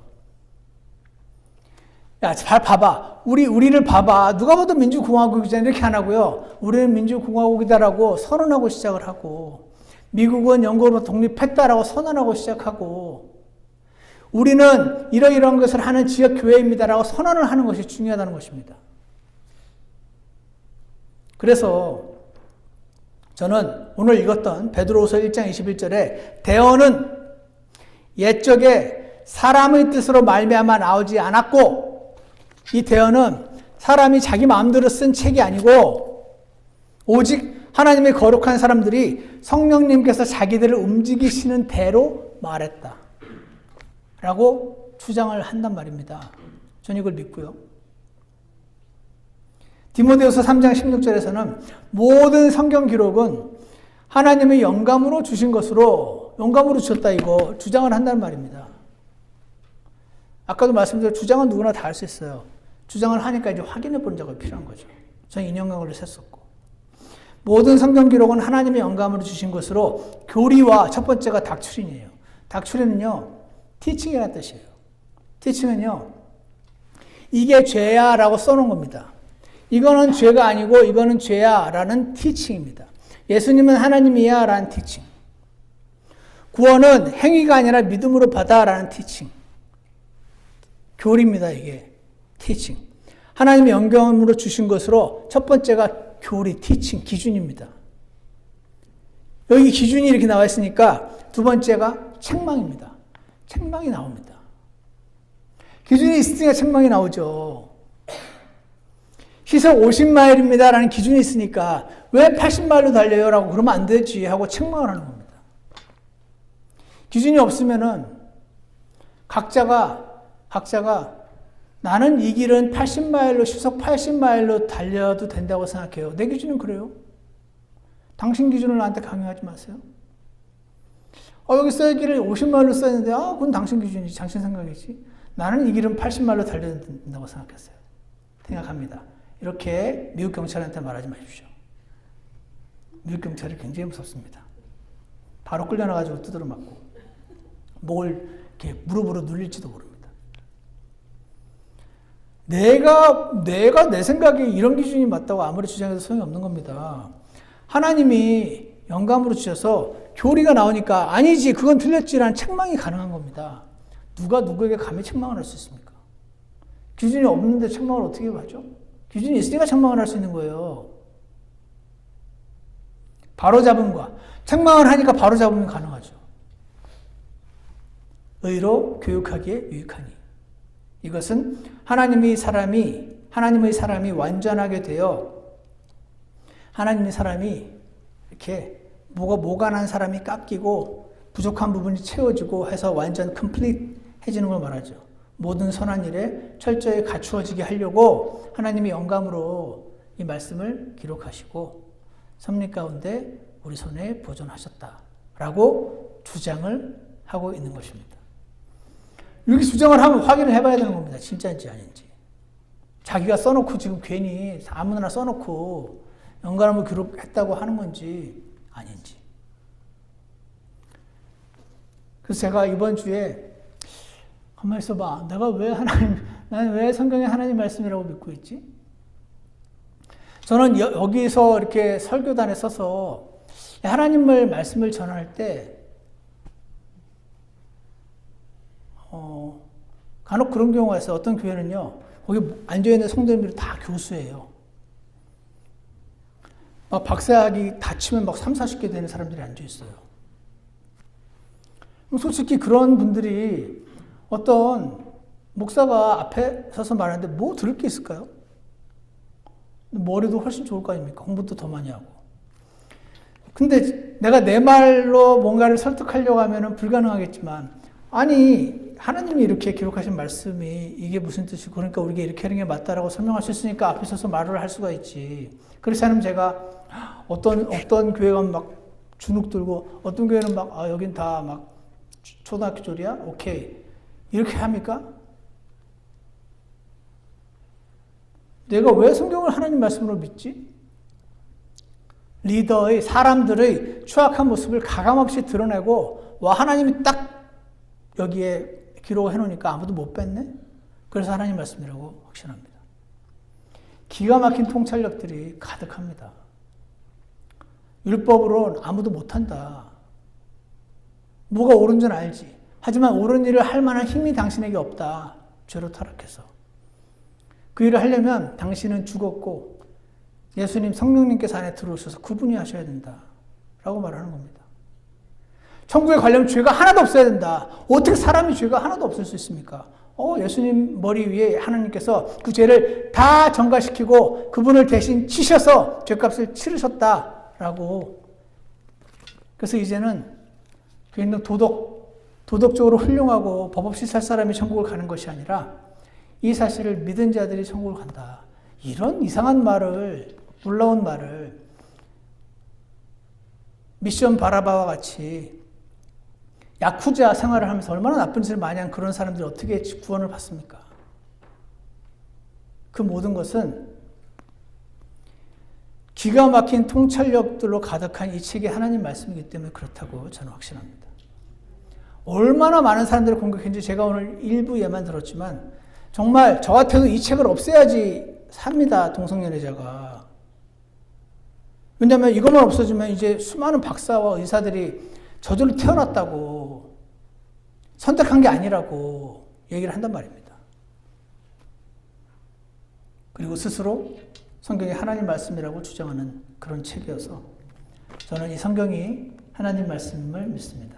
야, 잘 봐봐. 우리를 봐봐. 누가 봐도 민주공화국이잖아. 이렇게 안 하고요. 우리는 민주공화국이다라고 선언하고 시작을 하고, 미국은 영국으로부터 독립했다라고 선언하고 시작하고, 우리는 이러이러한 것을 하는 지역교회입니다라고 선언을 하는 것이 중요하다는 것입니다. 그래서 저는 오늘 읽었던 베드로후서 1장 21절에 대언은 옛적에 사람의 뜻으로 말미암아 나오지 않았고, 이 대언은 사람이 자기 마음대로 쓴 책이 아니고 오직 하나님의 거룩한 사람들이 성령님께서 자기들을 움직이시는 대로 말했다 라고 주장을 한단 말입니다. 저는 이걸 믿고요. 디모데후서 3장 16절에서는 모든 성경 기록은 하나님의 영감으로 주신 것으로 영감으로 주셨다 이거 주장을 한다는 말입니다. 아까도 말씀드린 주장은 누구나 다 할 수 있어요. 주장을 하니까 이제 확인해 보는 작업이 필요한 거죠. 저는 인용강을 셌었고 모든 성경 기록은 하나님의 영감으로 주신 것으로 교리와 첫 번째가 닥추린이에요. 닥추린은요 티칭이라는 뜻이에요. 티칭은요 이게 죄야 라고 써놓은 겁니다. 이거는 죄가 아니고 이거는 죄야 라는 티칭입니다. 예수님은 하나님이야 라는 티칭. 구원은 행위가 아니라 믿음으로 받아라는 티칭. 교리입니다, 이게. 티칭. 하나님이 영감으로 주신 것으로 첫 번째가 교리, 티칭, 기준입니다. 여기 기준이 이렇게 나와 있으니까 두 번째가 책망입니다. 책망이 나옵니다. 기준이 있으니까 책망이 나오죠. 시속 50마일입니다 라는 기준이 있으니까 왜 80마일로 달려요? 라고 그러면 안 되지 하고 책망을 하는 겁니다. 기준이 없으면은 각자가 나는 이 길은 80마일로 시속 80마일로 달려도 된다고 생각해요. 내 기준은 그래요. 당신 기준을 나한테 강요하지 마세요. 여기 써있기를 50마일로 써있는데 그건 당신 기준이지, 당신 생각이지. 나는 이 길은 80마일로 달려야 된다고 생각합니다. 이렇게 미국 경찰한테 말하지 마십시오. 미국 경찰이 굉장히 무섭습니다. 바로 끌려나가지고 두드려 맞고 목을 이렇게 무릎으로 눌릴지도 모릅니다. 내가 내 생각에 이런 기준이 맞다고 아무리 주장해도 소용이 없는 겁니다. 하나님이 영감으로 주셔서 교리가 나오니까 아니지 그건 틀렸지라는 책망이 가능한 겁니다. 누가 누구에게 감히 책망을 할 수 있습니까? 기준이 없는데 책망을 어떻게 하죠? 기준이 있으니까 책망을 할 수 있는 거예요. 바로잡음과 책망을 하니까 바로잡음이 가능하죠. 의로 교육하기에 유익하니. 이것은 하나님의 사람이 완전하게 되어 하나님의 사람이 이렇게 뭐가 난 사람이 깎이고 부족한 부분이 채워지고 해서 완전 컴플릿 해지는 걸 말하죠. 모든 선한 일에 철저히 갖추어지게 하려고 하나님이 영감으로 이 말씀을 기록하시고 섭리 가운데 우리 손에 보존하셨다라고 주장을 하고 있는 것입니다. 이렇게 주장을 하면 확인을 해봐야 되는 겁니다. 진짜인지 아닌지. 자기가 써놓고 지금 괜히 아무나 써놓고 영감을 기록했다고 하는 건지 아닌지. 그래서 제가 이번 주에 가만히 있어봐. 나는 왜 성경에 하나님 말씀이라고 믿고 있지? 저는 여기서 이렇게 설교단에 서서 하나님의 말씀을 전할 때 간혹 그런 경우가 있어요. 어떤 교회는요, 거기 앉아있는 성도님들이 다 교수예요. 막 박사학위 다치면 막 3, 40개 되는 사람들이 앉아있어요. 솔직히 그런 분들이 어떤 목사가 앞에 서서 말하는데 뭐 들을 게 있을까요? 머리도 훨씬 좋을 거 아닙니까? 공부도 더 많이 하고. 근데 내가 내 말로 뭔가를 설득하려고 하면 불가능하겠지만, 아니 하나님이 이렇게 기록하신 말씀이 이게 무슨 뜻이고 그러니까 우리가 이렇게 하는 게 맞다라고 설명하셨으니까 앞에 서서 말을 할 수가 있지. 그렇지 않으면 제가 어떤 교회가 막 주눅 들고 어떤 교회는 막 여긴 다 막 초등학교 졸이야? 오케이. 이렇게 합니까? 내가 왜 성경을 하나님 말씀으로 믿지? 리더의 사람들의 추악한 모습을 가감없이 드러내고 하나님이 딱 여기에 기록을 해놓으니까 아무도 못 뺐네? 그래서 하나님 말씀이라고 확신합니다. 기가 막힌 통찰력들이 가득합니다. 율법으로는 아무도 못한다. 뭐가 옳은지는 알지. 하지만 옳은 일을 할 만한 힘이 당신에게 없다. 죄로 타락해서. 그 일을 하려면 당신은 죽었고 예수님 성령님께서 안에 들어오셔서 구분이 하셔야 된다. 라고 말하는 겁니다. 천국에 가려면 죄가 하나도 없어야 된다. 어떻게 사람이 죄가 하나도 없을 수 있습니까? 예수님 머리 위에 하나님께서 그 죄를 다 전가시키고 그분을 대신 치셔서 죄값을 치르셨다라고. 그래서 이제는 그냥 도덕적으로 훌륭하고 법 없이 살 사람이 천국을 가는 것이 아니라 이 사실을 믿은 자들이 천국을 간다. 이런 이상한 말을, 놀라운 말을 미션 바라바와 같이 야쿠자 생활을 하면서 얼마나 나쁜 짓을 많이 한 그런 사람들이 어떻게 구원을 받습니까? 그 모든 것은 기가 막힌 통찰력들로 가득한 이 책이 하나님 말씀이기 때문에 그렇다고 저는 확신합니다. 얼마나 많은 사람들을 공격했는지 제가 오늘 일부 예만 들었지만 정말 저 같아도 이 책을 없애야지 삽니다. 동성연애자가. 왜냐하면 이것만 없어지면 이제 수많은 박사와 의사들이 저절로 태어났다고, 선택한 게 아니라고 얘기를 한단 말입니다. 그리고 스스로 성경이 하나님 말씀이라고 주장하는 그런 책이어서 저는 이 성경이 하나님 말씀을 믿습니다.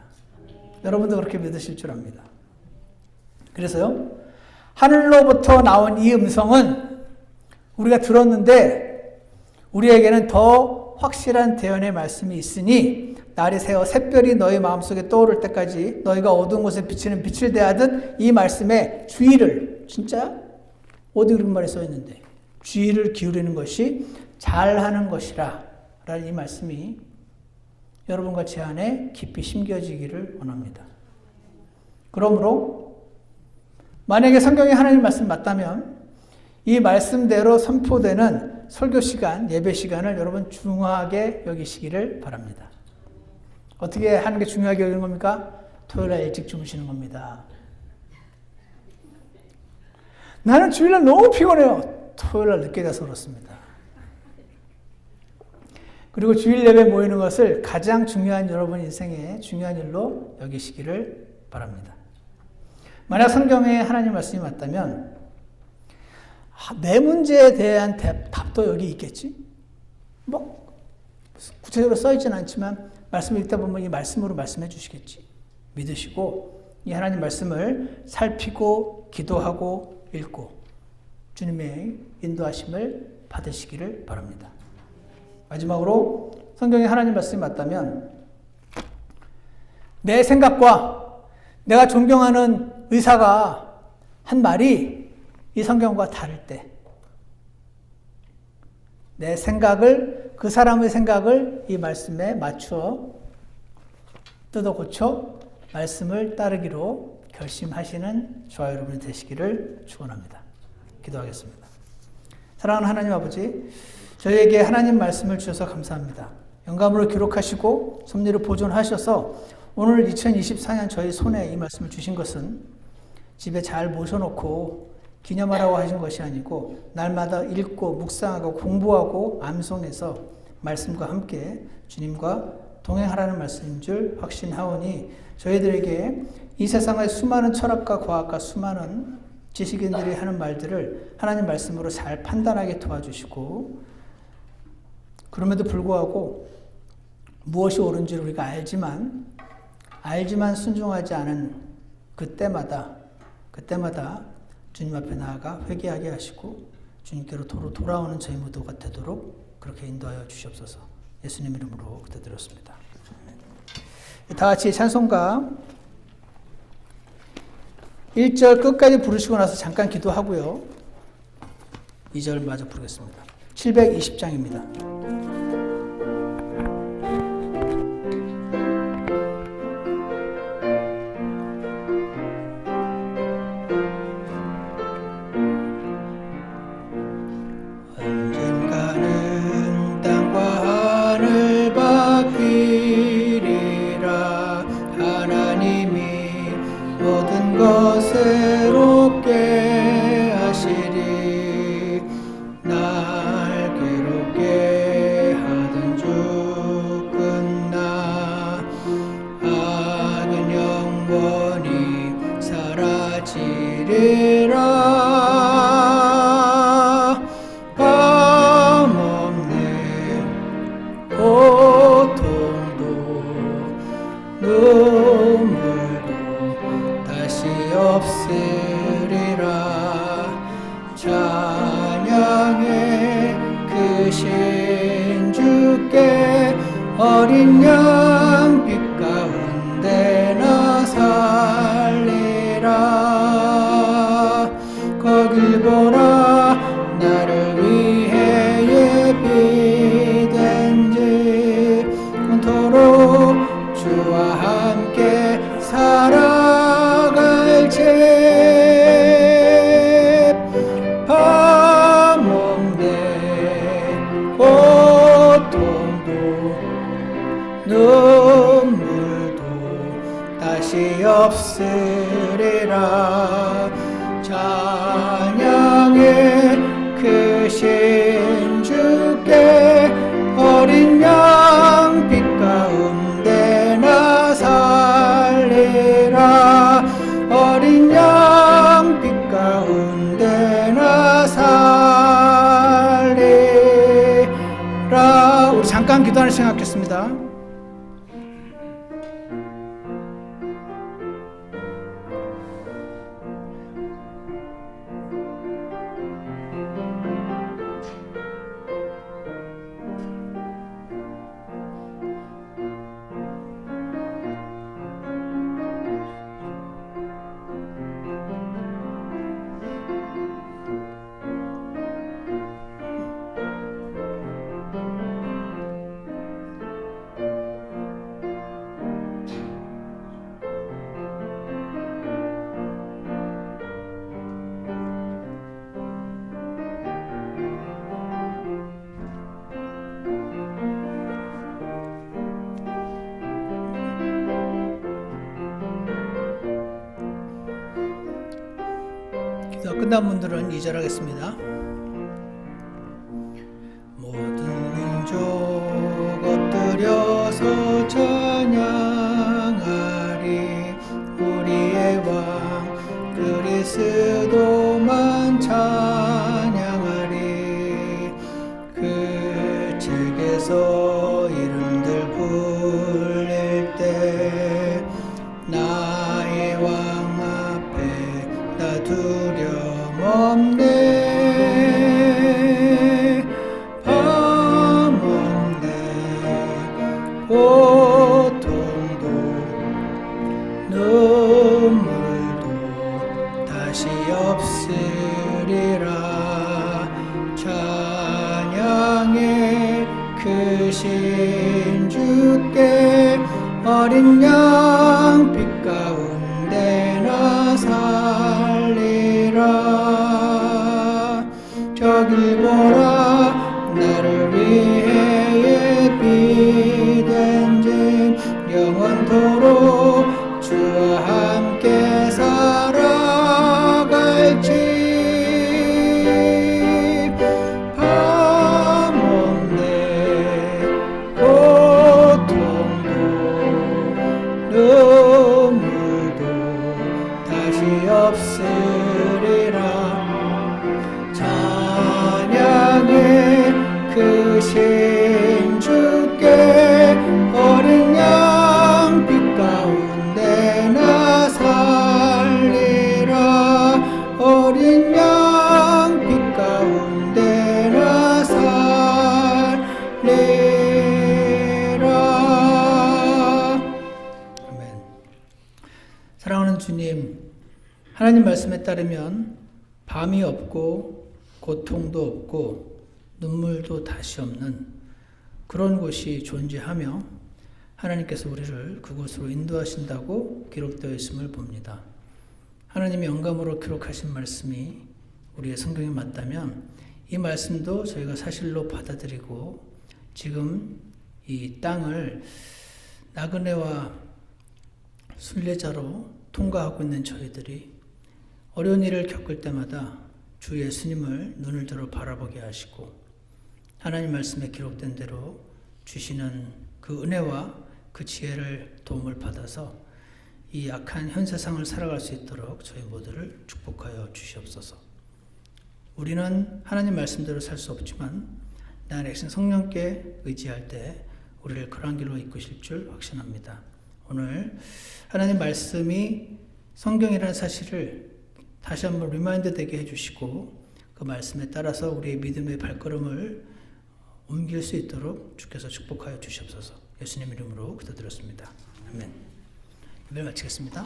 여러분도 그렇게 믿으실 줄 압니다. 그래서요, 하늘로부터 나온 이 음성은 우리가 들었는데 우리에게는 더 확실한 대언의 말씀이 있으니 날이 새어 샛별이 너희 마음속에 떠오를 때까지 너희가 어두운 곳에 비치는 빛을 대하듯 이 말씀에 주의를, 진짜 어디 그런 말이 써 있는데 주의를 기울이는 것이 잘하는 것이라 라는 이 말씀이 여러분과 제 안에 깊이 심겨지기를 원합니다. 그러므로 만약에 성경이 하나님 말씀 맞다면 이 말씀대로 선포되는 설교 시간, 예배 시간을 여러분 중요하게 여기시기를 바랍니다. 어떻게 하는 게 중요하게 여기는 겁니까? 토요일날 일찍 주무시는 겁니다. 나는 주일날 너무 피곤해요. 토요일날 늦게 자서 그렇습니다. 그리고 주일 예배 모이는 것을 가장 중요한 여러분 인생의 중요한 일로 여기시기를 바랍니다. 만약 성경에 하나님 말씀이 맞다면 내 문제에 대한 답도 여기 있겠지? 뭐 구체적으로 써있지는 않지만 말씀을 읽다 보면 이 말씀으로 말씀해 주시겠지. 믿으시고 이 하나님 말씀을 살피고 기도하고 읽고 주님의 인도하심을 받으시기를 바랍니다. 마지막으로 성경에 하나님 말씀이 맞다면 내 생각과 내가 존경하는 의사가 한 말이 이 성경과 다를 때 내 생각을, 그 사람의 생각을 이 말씀에 맞추어 뜯어 고쳐 말씀을 따르기로 결심하시는 저와 여러분이 되시기를 축원합니다. 기도하겠습니다. 사랑하는 하나님 아버지, 저희에게 하나님 말씀을 주셔서 감사합니다. 영감으로 기록하시고 섭리로 보존하셔서 오늘 2024년 저희 손에 이 말씀을 주신 것은 집에 잘 모셔놓고 기념하라고 하신 것이 아니고 날마다 읽고 묵상하고 공부하고 암송해서 말씀과 함께 주님과 동행하라는 말씀인 줄 확신하오니 저희들에게 이 세상의 수많은 철학과 과학과 수많은 지식인들이 하는 말들을 하나님 말씀으로 잘 판단하게 도와주시고 그럼에도 불구하고 무엇이 옳은지를 우리가 알지만 순종하지 않은 그때마다 주님 앞에 나아가 회개하게 하시고 주님께로 돌아오는 저희 모두가 되도록 그렇게 인도하여 주시옵소서. 예수님 이름으로 기도드렸습니다. 다 같이 찬송가 1절 끝까지 부르시고 나서 잠깐 기도하고요. 2절 마저 부르겠습니다. 720장입니다. 어린 양빛 가운데 나 살리라. 거길 보라 나를 위해 예비된 집 온토록 주와 함께 살아갈 집 밤없네 고통도 눈물도 다시 없으리라. 찬양해 크신 주께 어린 양빛 가운데 나 끝난 분들은 2절 하겠습니다. 모든 민족 엎드려서 찬양하리. 우리의 왕 그리스도만 찬양하리. 그 책에서 이름들 불릴 때 나의 왕 앞에 나 두려움 없네. 밤 없네. 고통도 눈물도 다시 없으리라. 찬양의 크신 주께 어린 양 빛 가운데 나 살리라. 저길 보라 나를 위해 예비된 집 영원토록 주와 함께 살아갈지. 밤 없네. 고통도 눈물도 다시 없으리라. 찬양의 크신 주께 어린 양 빛 가운데 나 살리라. 어린 양 빛 가운데 나 살리라. 아멘. 사랑하는 주님, 하나님 말씀에 따르면 밤이 없고 고통도 없고 눈물도 다시 없는 그런 곳이 존재하며 하나님께서 우리를 그곳으로 인도하신다고 기록되어 있음을 봅니다. 하나님이 영감으로 기록하신 말씀이 우리의 성경에 맞다면 이 말씀도 저희가 사실로 받아들이고 지금 이 땅을 나그네와 순례자로 통과하고 있는 저희들이 어려운 일을 겪을 때마다 주 예수님을 눈을 들어 바라보게 하시고 하나님 말씀에 기록된 대로 주시는 그 은혜와 그 지혜를 도움을 받아서 이 악한 현 세상을 살아갈 수 있도록 저희 모두를 축복하여 주시옵소서. 우리는 하나님 말씀대로 살 수 없지만 나 내신 성령께 의지할 때 우리를 그러한 길로 이끄실 줄 확신합니다. 오늘 하나님 말씀이 성경이라는 사실을 다시 한번 리마인드 되게 해주시고 그 말씀에 따라서 우리의 믿음의 발걸음을 옮길 수 있도록 주께서 축복하여 주시옵소서. 예수님 이름으로 기도드렸습니다. 아멘. 예배를 마치겠습니다.